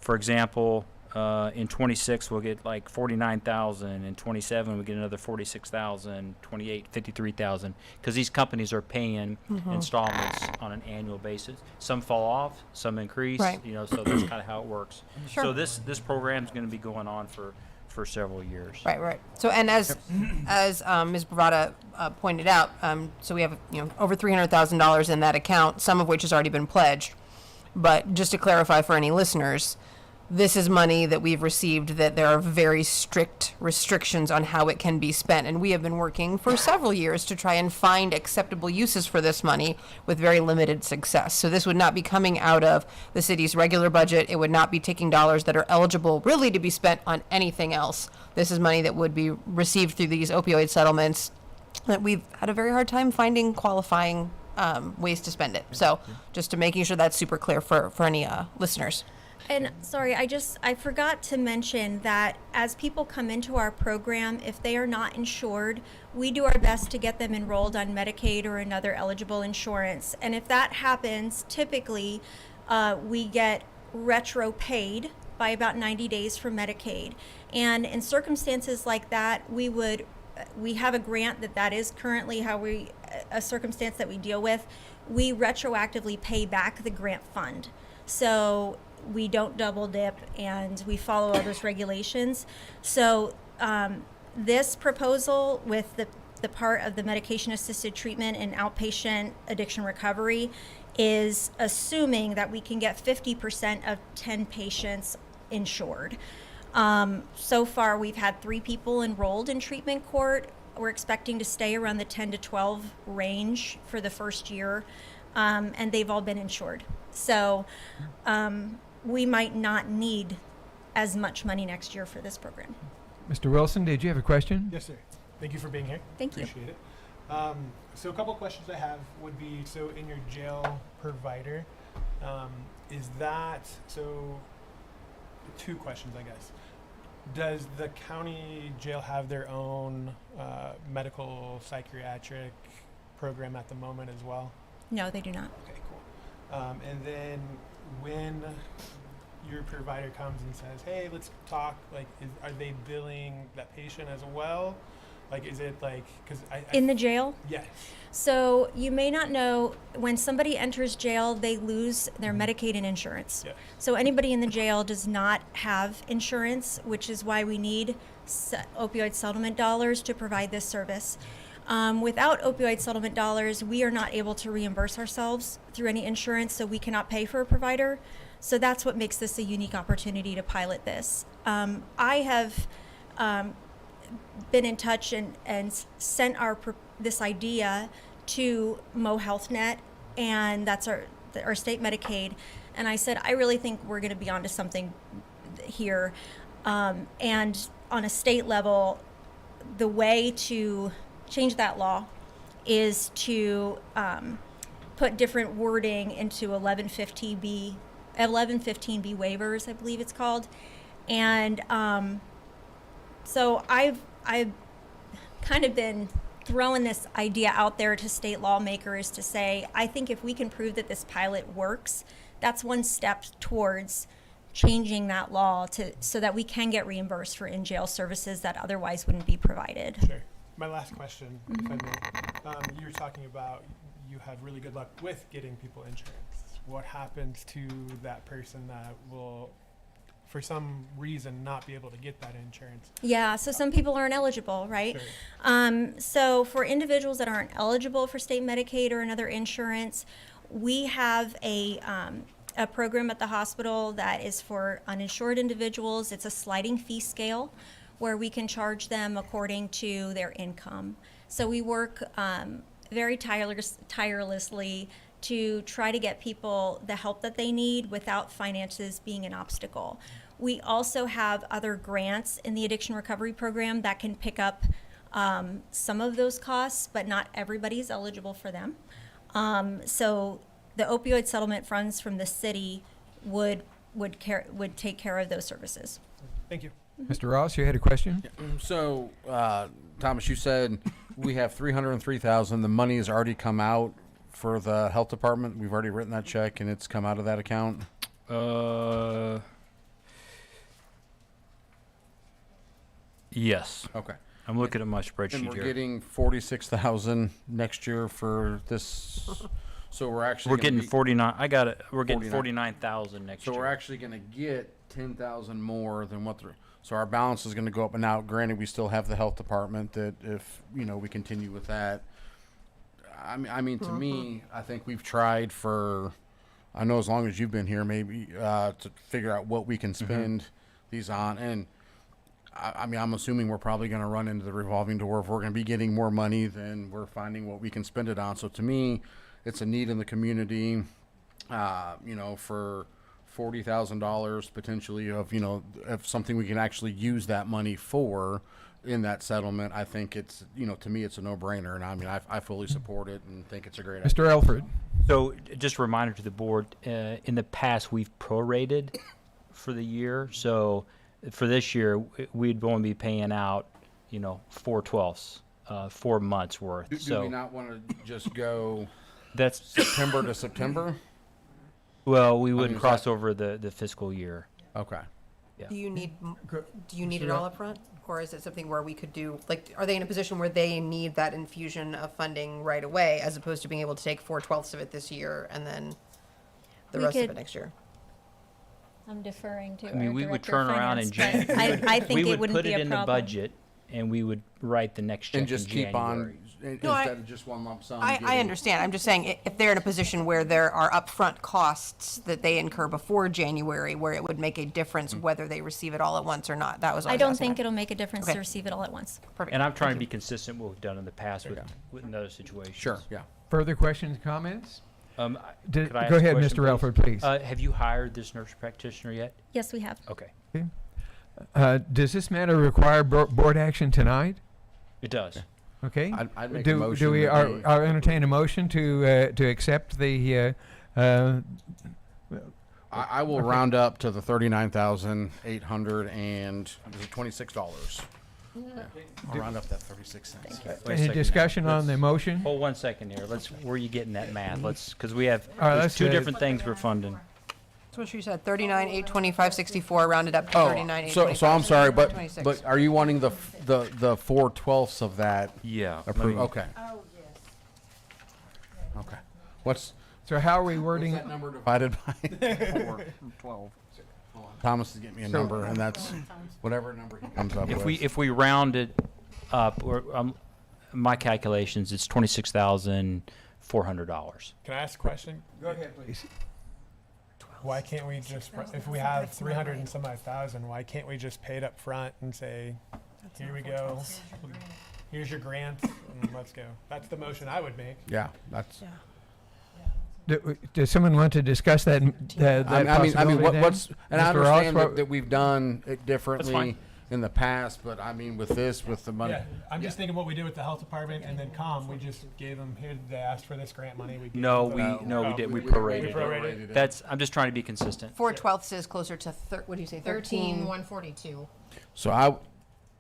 S8: for example, In 26, we'll get like 49,000. In 27, we get another 46,000. 28, 53,000. Because these companies are paying installments on an annual basis. Some fall off, some increase.
S3: Right.
S8: So that's kind of how it works.
S3: Sure.
S8: So this program is going to be going on for several years.
S3: Right. So, and as Ms. Bravada pointed out, so we have over $300,000 in that account, some of which has already been pledged. But just to clarify for any listeners, this is money that we've received that there are very strict restrictions on how it can be spent. And we have been working for several years to try and find acceptable uses for this money with very limited success. So this would not be coming out of the city's regular budget. It would not be taking dollars that are eligible really to be spent on anything else. This is money that would be received through these opioid settlements that we've had a very hard time finding qualifying ways to spend it. So just to making sure that's super clear for any listeners.
S14: And sorry, I forgot to mention that as people come into our program, if they are not insured, we do our best to get them enrolled on Medicaid or another eligible insurance. And if that happens, typically we get retro paid by about 90 days from Medicaid. And in circumstances like that, we have a grant that is currently a circumstance that we deal with. We retroactively pay back the grant fund. So we don't double dip and we follow all those regulations. So this proposal with the part of the medication assisted treatment and outpatient addiction recovery is assuming that we can get 50% of 10 patients insured. So far we've had 3 people enrolled in treatment court. We're expecting to stay around the 10 to 12 range for the first year, and they've all been insured. So we might not need as much money next year for this program.
S1: Mr. Wilson, did you have a question?
S10: Yes, sir. Thank you for being here.
S14: Thank you.
S10: Appreciate it. So a couple questions I have would be, so in your jail provider, is that, so 2 questions, I guess. Does the county jail have their own medical psychiatric program at the moment as well?
S14: No, they do not.
S10: Okay, cool. And then when your provider comes and says, hey, let's talk, like, are they billing that patient as well? Like, is it like, because
S14: In the jail?
S10: Yes.
S14: So you may not know, when somebody enters jail, they lose their Medicaid and insurance.
S10: Yeah.
S14: So anybody in the jail does not have insurance, which is why we need opioid settlement dollars to provide this service. Without opioid settlement dollars, we are not able to reimburse ourselves through any insurance, so we cannot pay for a provider. So that's what makes this a unique opportunity to pilot this. I have been in touch and sent this idea to Mo HealthNet, and that's our state Medicaid. And I said, I really think we're going to be onto something here. And on a state level, the way to change that law is to put different wording into 1115B waivers, I believe it's called. And so I've kind of been throwing this idea out there to state lawmakers to say, I think if we can prove that this pilot works, that's one step towards changing that law so that we can get reimbursed for in-jail services that otherwise wouldn't be provided.
S10: Sure. My last question, if I may. You were talking about you had really good luck with getting people insurance. What happens to that person that will, for some reason, not be able to get that insurance?
S14: Yeah, so some people aren't eligible, right?
S10: Sure.
S14: So for individuals that aren't eligible for state Medicaid or another insurance, we have a program at the hospital that is for uninsured individuals. It's a sliding fee scale where we can charge them according to their income. So we work very tirelessly to try to get people the help that they need without finances being an obstacle. We also have other grants in the addiction recovery program that can pick up some of those costs, but not everybody's eligible for them. So the opioid settlement funds from the city would take care of those services.
S10: Thank you.
S1: Mr. Ross, you had a question?
S4: So, Thomas, you said we have $303,000. The money has already come out for the health department. We've already written that check, and it's come out of that account.
S8: Yes.
S4: Okay.
S8: I'm looking at my
S4: And
S8: spreadsheet
S4: we're
S8: here.
S4: getting 46,000 next year for this. So we're actually
S8: We're
S4: gonna
S8: getting
S4: be-
S8: 49. I got it. We're getting
S4: 49.
S8: 49,000 next
S4: So
S8: year.
S4: we're actually going to get 10,000 more than what the. So our balance is going to go up. And now, granted, we still have the health department. That if we continue with that. I mean, to me, I think we've tried for. I know as long as you've been here, maybe to figure out what we can spend these on, and I mean, I'm assuming we're probably going to run into the revolving door if we're going to be getting more money than we're finding what we can spend it on. So to me, it's a need in the community, for $40,000 potentially of something we can actually use that money for in that settlement. I think it's to me it's a no-brainer, and I mean I fully support it and think it's a great idea.
S1: Mr. Alfred.
S8: So just a reminder to the board, in the past, we've prorated for the year. So for this year, we'd only be paying out, 4/12, 4 months worth.
S4: Do we not want to just go
S8: That's,
S4: September to September?
S8: well, we wouldn't
S4: is
S8: cross
S4: that-
S8: over the fiscal year.
S4: Okay.
S3: Do you need
S1: Mr.
S3: it all up front, or is it something where we could do, like, are they in a position where they need that infusion of funding right away, as opposed to being able to take 4/12 of it this year and then the
S14: We
S3: rest of
S14: could-
S3: it next year?
S14: I'm deferring to
S8: I mean,
S14: our
S8: we would
S14: Director
S8: turn
S14: of
S8: around in
S14: Finance, but
S8: January.
S14: I think
S8: We
S14: it
S8: would
S14: wouldn't
S8: put
S14: be
S8: it
S14: a
S8: in the
S14: problem.
S8: budget, and we would write the next check
S4: And just
S8: in
S4: keep
S8: January.
S4: on
S3: No,
S4: instead of just one lump sum.
S3: I
S4: getting-
S3: understand. I'm just saying, if they're in a position where there are upfront costs that they incur before January, where it would make a difference whether they receive it all at once or not. That was all
S14: I
S3: was
S14: don't
S3: asking.
S14: think it'll make a difference
S3: Okay.
S14: to receive it all at once.
S3: Perfect.
S8: And I'm trying to
S3: Thank
S8: be
S3: you.
S8: consistent with what we've done in the past with another situations.
S4: Sure. Yeah.
S1: Further questions, comments?
S8: Could I ask
S1: Go
S8: a
S1: ahead,
S8: question,
S1: Mr. Alfred, please.
S8: Have you hired this nurse practitioner yet?
S14: Yes, we have.
S8: Okay.
S1: Does this matter require board action tonight?
S8: It does.
S1: Okay.
S4: I'd make a
S1: Do
S4: motion
S1: we
S4: that we-
S1: entertain a motion to accept the
S4: I will round up to the $39,800 and is it $26? Yeah. I'll round up that 36 cents.
S8: Wait a
S1: any
S8: second now.
S1: discussion on the motion?
S8: Hold 1 second here. Where are you getting that math? Because we have
S1: All right,
S8: there's
S1: let's
S8: two
S1: do it.
S8: different things we're funding.
S3: That's what she said, 39,825.64, rounded up to 39,825.
S4: So I'm sorry, but
S3: 26.
S4: are you wanting the 4/12 of that
S8: Yeah.
S4: approved? Okay. Okay. What's
S1: So how are we wording?
S4: that number divided by?
S9: 12.
S4: Thomas is getting me a number, and that's whatever number he comes up with.
S8: If we round it up, or my calculations, it's $26,400.
S10: Can I ask a question?
S1: Go ahead, please.
S10: Why can't we just, if we have 300 and some odd thousand, why can't we just pay it up front and say, here we go, here's your grant, and let's go? That's the motion I would make.
S4: Yeah, that's.
S1: Does someone want to discuss that? That
S4: I mean,
S1: possibility then?
S4: what's and I
S1: Mr. Ross,
S4: understand
S1: what-
S4: that we've done it differently
S8: fine.
S4: in the past, but I mean, with the money.
S10: Yeah, I'm just thinking what we did with the health department and then we just gave them, here, they asked for this grant money, we gave
S8: No,
S10: them the-
S8: we did. We
S10: We
S8: prorated.
S10: prorated
S8: it. That's. I'm just trying to be consistent.
S3: 4/12 is closer to, what do you say, 13?
S15: 142.
S4: So I.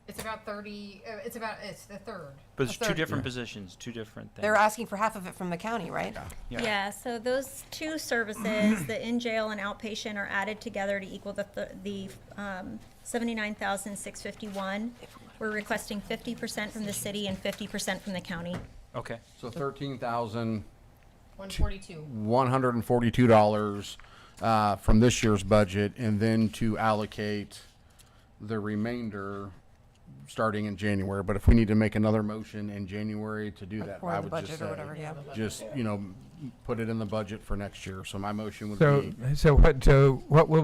S15: It's about 30, it's the third.
S8: But it's
S3: A
S8: two
S3: third.
S8: different positions, two different things.
S3: They're asking for half of it from the county, right?
S14: Yeah, so those two services, the in-jail and outpatient, are added together to equal the 79,651. We're requesting 50% from the city and 50% from the county.
S8: Okay.
S4: So $13,142
S15: 142.
S4: From this year's budget, and then to allocate the remainder starting in January. But if we need to make another motion in January to do that,
S3: Or
S4: I
S3: the
S4: would
S3: budget
S4: just
S3: or
S4: say,
S3: whatever, yeah.
S4: just put it in the budget for next year. So my motion would
S1: So
S4: be
S1: what will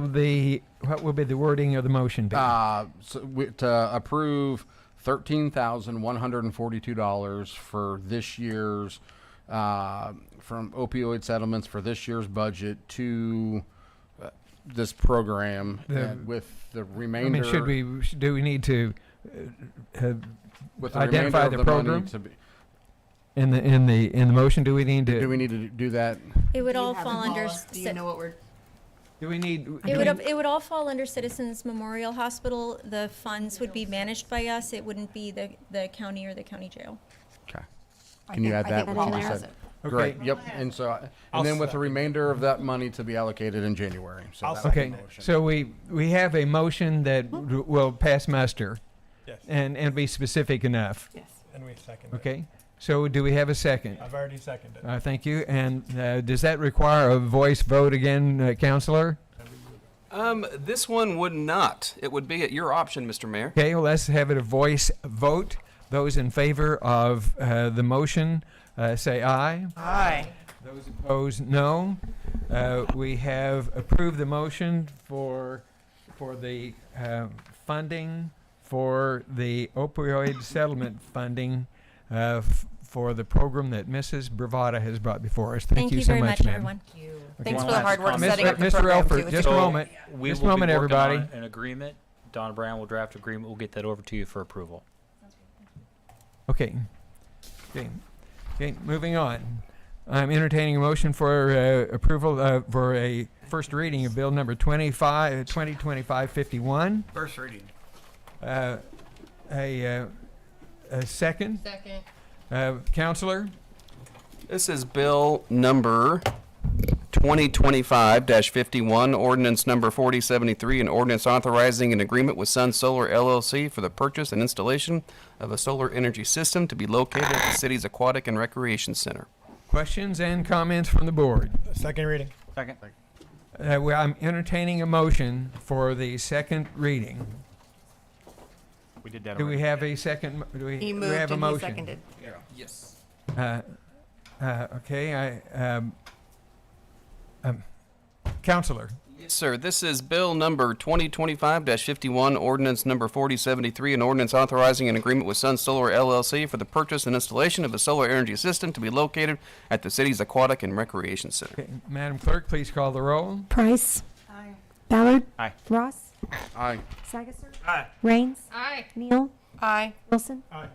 S1: be the wording of the motion be?
S4: to approve $13,142 for this year's from opioid settlements for this year's budget to this program, and with the
S1: I
S4: remainder.
S1: mean, do we need to
S4: with the
S1: identify
S4: remainder
S1: the
S4: of the money
S1: program
S4: to be,
S1: in the motion? Do we need to?
S4: do we need to do that?
S14: It would
S3: Do you
S14: all
S3: have
S14: fall
S3: it,
S14: under.
S3: Paula? Do you know what we're?
S1: Do we need?
S14: It would all fall under Citizens Memorial Hospital. The funds would be managed by us. It wouldn't be the county or the county jail.
S4: Okay. Can you add that?
S3: I think
S4: what
S3: Paula
S4: you
S3: has
S4: said?
S3: it.
S4: Great.
S1: Okay.
S4: Yep. And so,
S10: I'll
S4: and then with the
S10: second.
S4: remainder of that money to be allocated in January. So
S10: I'll
S4: that's the
S1: Okay,
S4: motion.
S1: so we have a motion that will pass muster.
S10: Yes.
S1: And be specific enough.
S3: Yes.
S10: And we second it.
S1: Okay. So do we have a second?
S10: I've already seconded.
S1: Thank you. And does that require a voice vote again, Counselor?
S5: This one would not. It would be at your option, Mr. Mayor.
S1: Okay, well, let's have it a voice vote. Those in favor of the motion, say aye.
S3: Aye.
S1: Those opposed, no. We have approved the motion for the funding for the opioid settlement funding for the program that Mrs. Bravata has brought before us. Thank you so
S14: very
S1: much,
S14: much,
S1: ma'am.
S14: everyone.
S3: Thanks
S8: One
S3: for the hard
S8: last
S3: work
S8: comment.
S3: setting up the
S1: Mr.
S3: program,
S1: Elford,
S3: too.
S1: just
S8: So
S1: a moment.
S8: we
S1: Just
S8: will
S1: a
S8: be
S1: moment,
S8: working
S1: everybody.
S8: on an agreement. Donna Brown will draft agreement. We'll get that over to you for approval.
S1: Okay. Okay, moving on. I'm entertaining a motion for approval for a first reading of bill number 2025-51.
S7: First reading.
S1: A second.
S15: Second.
S1: Counselor?
S5: This is bill number 2025-51, ordinance number 4073, an ordinance authorizing an agreement with Sun Solar LLC for the purchase and installation of a solar energy system to be located at the city's aquatic and recreation center.
S1: Questions and comments from the board?
S10: Second reading.
S9: Second.
S1: I'm entertaining a motion for the second reading.
S9: We did that
S1: Do we
S9: already.
S1: have a second? Do we,
S3: He
S1: do
S3: moved
S1: we have a
S3: and he
S1: motion?
S3: seconded.
S5: Yes.
S1: Okay, Counselor?
S5: Yes, sir. This is bill number 2025-51, ordinance number 4073, an ordinance authorizing an agreement with Sun Solar LLC for the purchase and installation of a solar energy system to be located at the city's aquatic and recreation center.
S1: Okay, Madam Clerk, please call the roll.
S2: Price.
S12: Aye.
S2: Ballard.
S9: Aye.
S2: Ross.
S4: Aye.
S2: Sagasser.
S11: Aye.
S2: Raines.
S15: Aye.
S2: Neal.
S3: Aye.
S2: Wilson.
S10: Aye.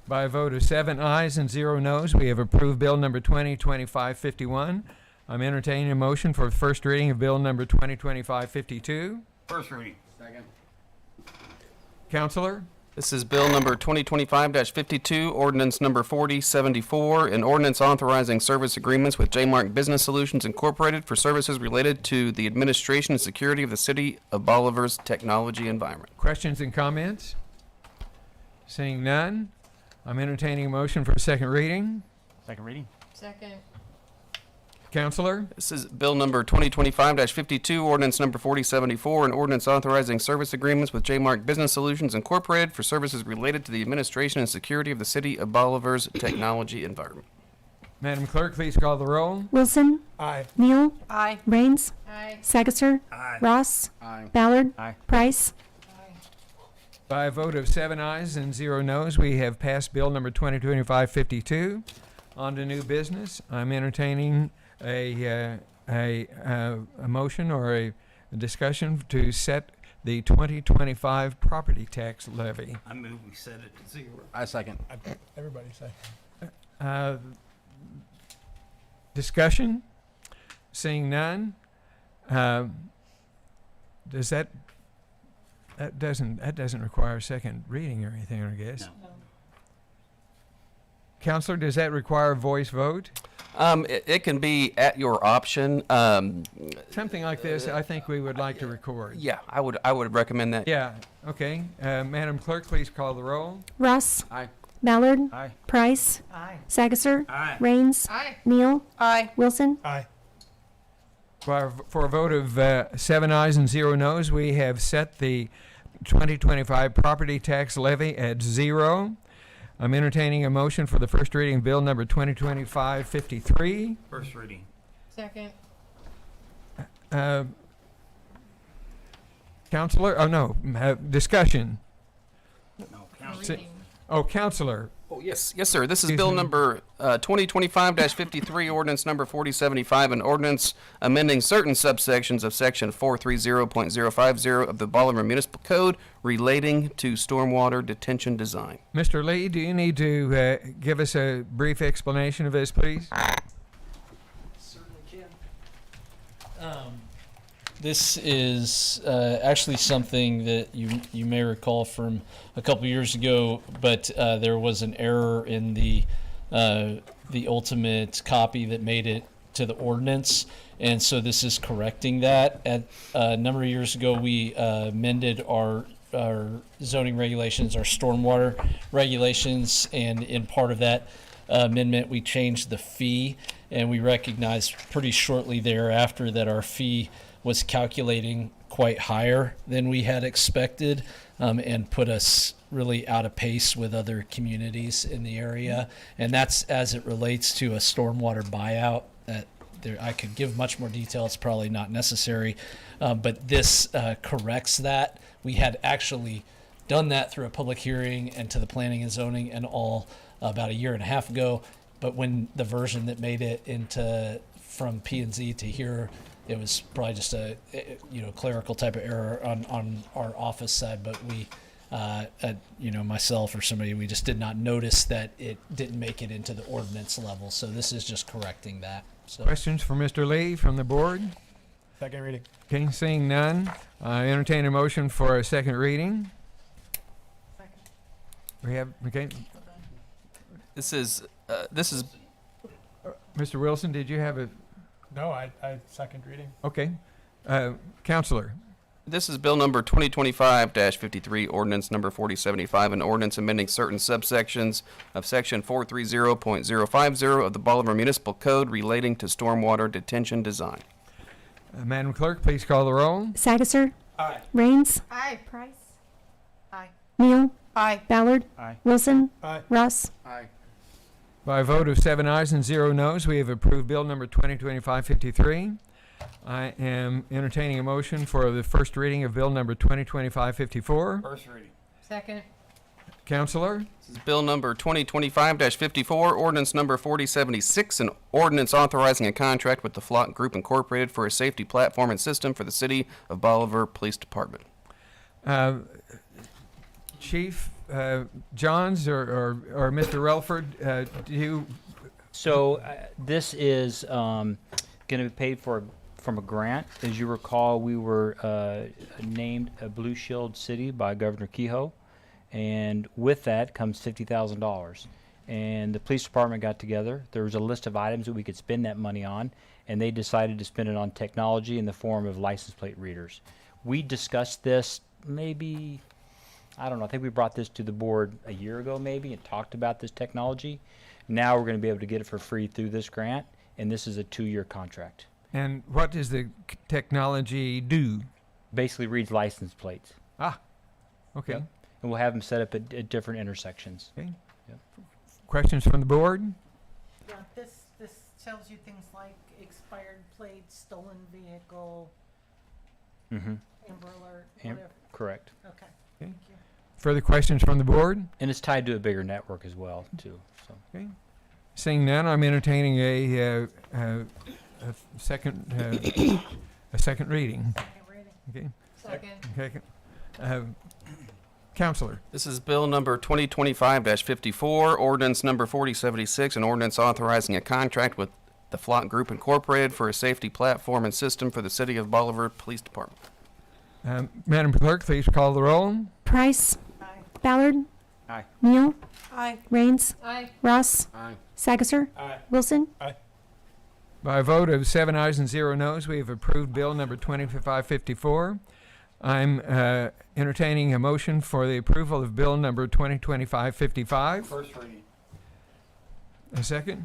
S1: By a vote of 7 ayes and 0 noes, we have approved bill number 2025-51. I'm entertaining a motion for first reading of bill number 2025-52.
S7: First reading.
S4: Second.
S1: Counselor?
S5: This is bill number 2025-52, ordinance number 4074, an ordinance authorizing service agreements with J-Mark Business Solutions Incorporated for services related to the administration and security of the city of Bolivar's technology environment.
S1: Questions and comments? Seeing none, I'm entertaining a motion for second reading.
S9: Second reading.
S15: Second.
S1: Counselor?
S5: This is bill number 2025-52, ordinance number 4074, an ordinance authorizing service agreements with J-Mark Business Solutions Incorporated for services related to the administration and security of the city of Bolivar's technology environment.
S1: Madam Clerk, please call the roll.
S2: Wilson.
S10: Aye.
S2: Neal.
S3: Aye.
S2: Raines.
S15: Aye.
S2: Sagasser.
S7: Aye.
S2: Ross.
S4: Aye.
S2: Ballard.
S9: Aye.
S2: Price.
S1: By a vote of 7 ayes and 0 noes, we have passed bill number 2025-52. On to new business. I'm entertaining a motion or a discussion to set the 2025 property tax levy.
S7: I move we set it to 0.
S4: I second.
S10: Everybody say.
S1: Discussion? Seeing none. Does that doesn't require a second reading or anything, I guess?
S7: No.
S1: Counselor, does that require a voice vote?
S5: It can be at your option.
S1: Something like this, I think we would like to record.
S5: Yeah, I would recommend that.
S1: Yeah, okay. Madam Clerk, please call the roll.
S2: Ross.
S4: Aye.
S2: Ballard.
S9: Aye.
S2: Price.
S12: Aye.
S2: Sagasser.
S7: Aye.
S2: Raines.
S15: Aye.
S2: Neal.
S3: Aye.
S2: Wilson.
S10: Aye.
S1: For a vote of 7 ayes and 0 noes, we have set the 2025 property tax levy at 0. I'm entertaining a motion for the first reading of bill number 2025-53.
S7: First reading.
S15: Second.
S1: Counselor, oh no, discussion.
S7: No, council.
S1: Si- Oh, Counselor,
S5: Oh, yes, sir. This is
S1: Excuse
S5: bill
S1: me.
S5: number 2025-53, ordinance number 4075, an ordinance amending certain subsections of section 430.050 of the Bolivar Municipal Code relating to stormwater detention design.
S1: Mr. Lee, do you need to give us a brief explanation of this, please?
S13: Certainly can. This is actually something that you may recall from a couple years ago, but there was an error in the ultimate copy that made it to the ordinance, and so this is correcting that. At a number of years ago, we amended our our zoning regulations, our stormwater regulations, and in part of that amendment, we changed the fee, and we recognized pretty shortly thereafter that our fee was calculating quite higher than we had expected, and put us really out of pace with other communities in the area. And that's as it relates to a stormwater buyout. That there, I could give much more detail. It's probably not necessary, but this corrects that. We had actually done that through a public hearing and to the planning and zoning and all about a year and a half ago. But when the version that made it into from P&Z to here, it was probably just a clerical type of error on our office side. But we, myself or somebody, we just did not notice that it didn't make it into the ordinance level. So this is just correcting that. So.
S1: Questions for Mr. Lee from the board?
S10: Second reading.
S1: Okay, seeing none, I entertain a motion for a second reading.
S15: Second.
S1: We have, okay,
S5: This is
S1: Mr. Wilson, did you have a,
S10: No, I second reading.
S1: okay. Counselor,
S5: This is bill number 2025-53, ordinance number 4075, an ordinance amending certain subsections of section 430.050 of the Bolivar Municipal Code relating to stormwater detention design.
S1: Madam Clerk, please call the roll.
S2: Sagasser.
S10: Aye.
S2: Raines.
S15: Aye.
S2: Price.
S15: Aye.
S2: Neal.
S3: Aye.
S2: Ballard.
S9: Aye.
S2: Wilson.
S10: Aye.
S2: Russ.
S4: Aye.
S1: By a vote of 7 ayes and 0 noes, we have approved bill number 2025-53. I am entertaining a motion for the first reading of bill number 2025-54.
S7: First reading.
S3: Second.
S1: Counselor,
S5: This is bill number 2025-54, ordinance number 4076, an ordinance authorizing a contract with the Flock Group Incorporated for a safety platform and system for the City of Bolivar Police Department.
S1: Chief Johns or Mr. Relford, do you?
S8: So this is going to be paid for from a grant. As you recall, we were named a Blue Shield City by Governor Kehoe, and with that comes $50,000. And the police department got together. There was a list of items that we could spend that money on, and they decided to spend it on technology in the form of license plate readers. We discussed this maybe, I don't know, I think we brought this to the board a year ago maybe and talked about this technology. Now we're going to be able to get it for free through this grant, and this is a 2-year contract.
S1: And what does the technology do?
S8: Basically reads license plates.
S1: Ah, okay.
S8: Yep. And we'll have them set up at different intersections.
S1: Okay.
S8: Yep.
S1: Questions from the board?
S15: Yeah, this tells you things like expired plates, stolen vehicle,
S8: Mm-hmm.
S15: Amber Alert,
S8: Am-
S15: whatever.
S8: Correct.
S15: Okay.
S1: Okay.
S15: Thank you.
S1: Further questions from the board?
S8: And it's tied to a bigger network as well, too. So.
S1: Okay. Seeing none, I'm entertaining a second reading.
S15: Second reading.
S1: Okay.
S3: Second.
S1: Okay. Counselor.
S5: This is bill number 2025-54, ordinance number 4076, an ordinance authorizing a contract with the Flock Group Incorporated for a safety platform and system for the City of Bolivar Police Department.
S1: Madam Clerk, please call the roll.
S2: Price.
S15: Aye.
S2: Ballard.
S9: Aye.
S2: Neal.
S3: Aye.
S2: Raines.
S3: Aye.
S2: Ross.
S4: Aye.
S2: Sagasser.
S10: Aye.
S2: Wilson.
S10: Aye.
S1: By a vote of 7 ayes and 0 noes, we have approved bill number 2554. I'm entertaining a motion for the approval of bill number 2025-55.
S7: First reading.
S1: A second?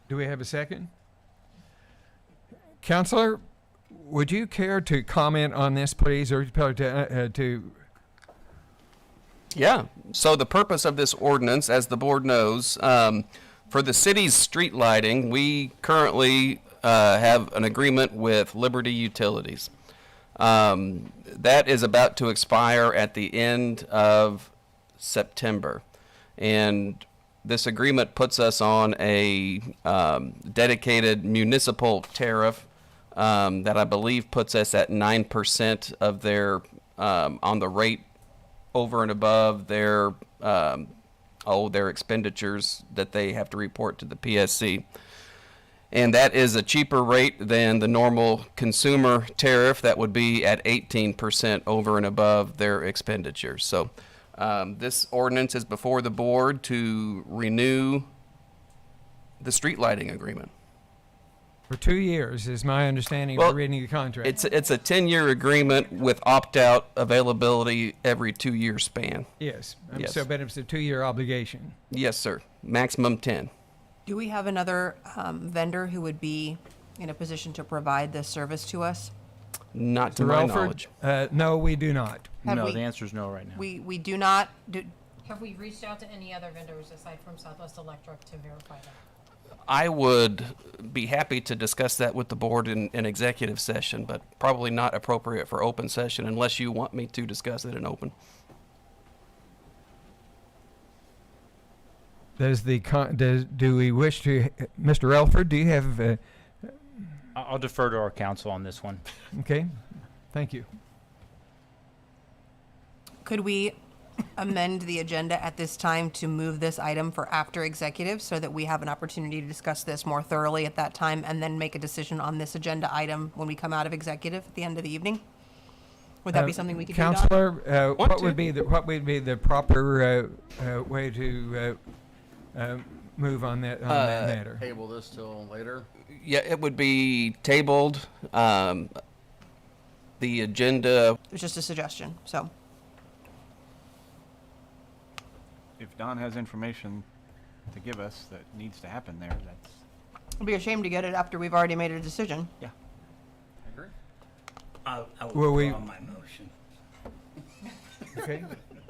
S1: Do we have a second? Counselor, would you care to comment on this, please, or to
S5: Yeah. So the purpose of this ordinance, as the board knows, for the city's street lighting, we currently have an agreement with Liberty Utilities. That is about to expire at the end of September. And this agreement puts us on a dedicated municipal tariff that I believe puts us at 9% of their, on the rate over and above their their expenditures that they have to report to the PSC. And that is a cheaper rate than the normal consumer tariff that would be at 18% over and above their expenditures. So this ordinance is before the board to renew the street lighting agreement.
S1: For 2 years is my understanding
S5: Well,
S1: of reading the contract.
S5: It's a 10-year agreement with opt-out availability every 2-year span.
S1: Yes.
S5: Yes.
S1: So, but it's a 2-year obligation.
S5: Yes, sir. Maximum 10.
S3: Do we have another vendor who would be in a position to provide this service to us?
S5: Not to
S1: Mr.
S5: my
S1: Relford?
S5: knowledge.
S1: No, we do not.
S3: Have
S8: No,
S3: we-
S8: the answer is no right now.
S3: We do not,
S2: Have we reached out to any other vendors aside from Southwest Electric to verify that?
S5: I would be happy to discuss that with the board in executive session, but probably not appropriate for open session unless you want me to discuss it in open.
S1: Do we wish to, Mr. Relford, do you have,
S8: I'll defer to our counsel on this one.
S1: okay, thank you.
S3: could we amend the agenda at this time to move this item for after executive so that we have an opportunity to discuss this more thoroughly at that time and then make a decision on this agenda item when we come out of executive at the end of the evening? Would that be something we could do, Don?
S1: Counselor,
S5: Want
S1: what
S5: to?
S1: would be the proper way to move on that matter?
S4: Table this till later.
S5: Yeah, it would be tabled. The agenda,
S3: It's just a suggestion, so.
S9: If Don has information to give us that needs to happen there, that's,
S3: It'd be a shame to get it after we've already made a decision.
S9: yeah.
S4: I agree.
S7: I
S1: Well, we-
S7: withdraw my motion.
S1: Okay,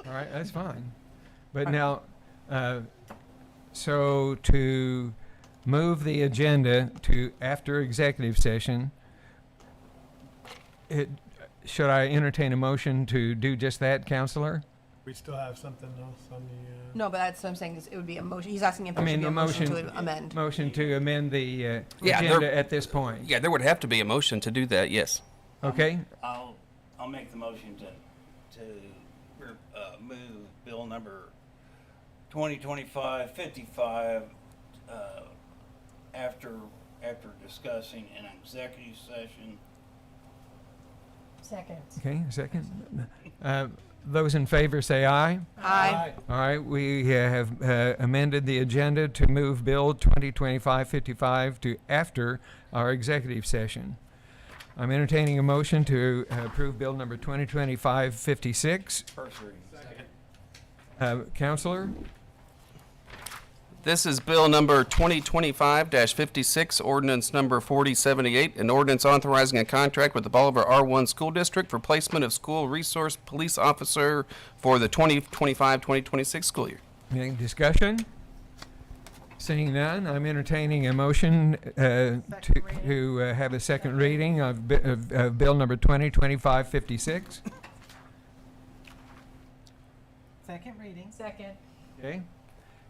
S1: all right, that's fine. But now, so to move the agenda to after executive session, should I entertain a motion to do just that, Counselor?
S10: We still have something else on the,
S3: No, but that's what I'm saying, is it would be a motion, he's asking if
S1: I
S3: there should
S1: mean,
S3: be
S1: the
S3: a motion
S1: motion,
S3: to amend.
S1: motion to amend the
S5: Yeah,
S1: agenda
S5: there-
S1: at this point.
S5: yeah, there would have to be a motion to do that, yes.
S1: Okay,
S7: I'll make the motion to move bill number 2025-55 after discussing in executive session.
S2: Second.
S1: okay, second. Those in favor say aye.
S3: Aye.
S1: All right, we have amended the agenda to move Bill 2025-55 to after our executive session. I'm entertaining a motion to approve Bill number 2025-56.
S7: First reading.
S1: Counselor?
S5: This is bill number 2025-56, ordinance number 4078, an ordinance authorizing a contract with the Bolivar R1 School District for placement of school resource police officer for the 2025-2026 school year.
S1: Any discussion? Seeing none, I'm entertaining a motion to have a second reading of Bill number 2025-56.
S15: Second reading.
S2: Second.
S1: Okay.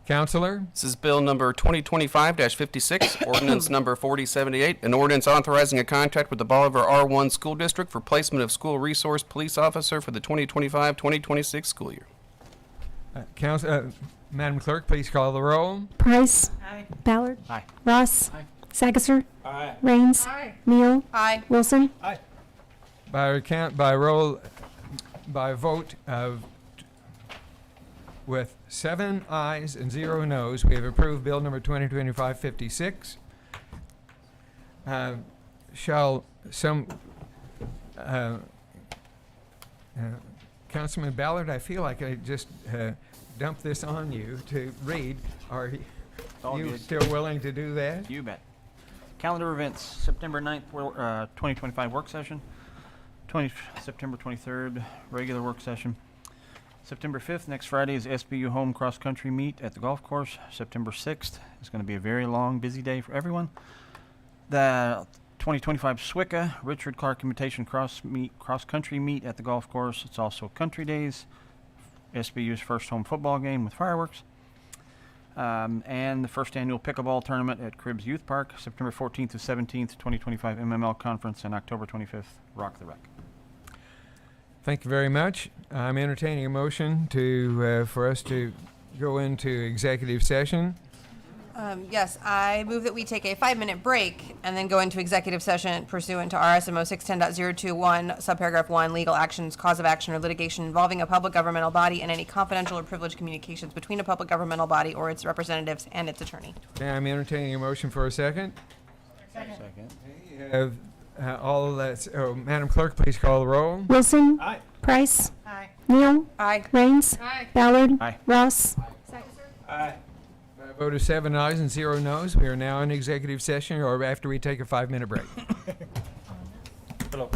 S1: Counselor?
S5: This is bill number 2025-56, ordinance number 4078, an ordinance authorizing a contract with the Bolivar R1 School District for placement of school resource police officer for the 2025-2026 school year.
S1: Madam Clerk, please call the roll.
S2: Price.
S15: Aye.
S2: Ballard.
S9: Aye.
S2: Ross.
S9: Aye.
S2: Sagasser.
S7: Aye.
S2: Raines.
S15: Aye.
S2: Neal.
S3: Aye.
S2: Wilson.
S1: By vote of with 7 ayes and 0 noes, we have approved Bill number 2025-56. Councilman Ballard, I feel like I just dumped this on you to read. Are
S9: all
S1: you
S9: good.
S1: still willing to do that?
S9: You bet. Calendar events, September 9th, 2025 work session. September 23rd, regular work session. September 5th, next Friday, is SBU home cross-country meet at the golf course. September 6th is going to be a very long, busy day for everyone. The 2025 SWICA, Richard Clark Invitation cross-country meet at the golf course. It's also Country Days, SBU's first home football game with fireworks. And the first annual pickleball tournament at Cribbs Youth Park, September 14th to 17th, 2025 MML conference, and October 25th, Rock the Wreck.
S1: Thank you very much. I'm entertaining a motion to for us to go into executive session.
S3: Yes, I move that we take a 5-minute break and then go into executive session pursuant to RSMO 610.021, subparagraph 1, legal actions, cause of action, or litigation involving a public governmental body and any confidential or privileged communications between a public governmental body or its representatives and its attorney.
S1: Okay, I'm entertaining a motion for a second.
S9: Second.
S1: Madam Clerk, please call the roll.
S15: Wilson.
S10: Aye.
S15: Price.
S12: Aye.
S15: Neal.
S3: Aye.
S15: Rains.
S2: Aye.
S15: Ballard.
S9: Aye.
S15: Ross.
S10: Aye.
S1: By a vote of 7 ayes and 0 noes, we are now in executive session, or after we take a 5-minute break.
S9: Hello.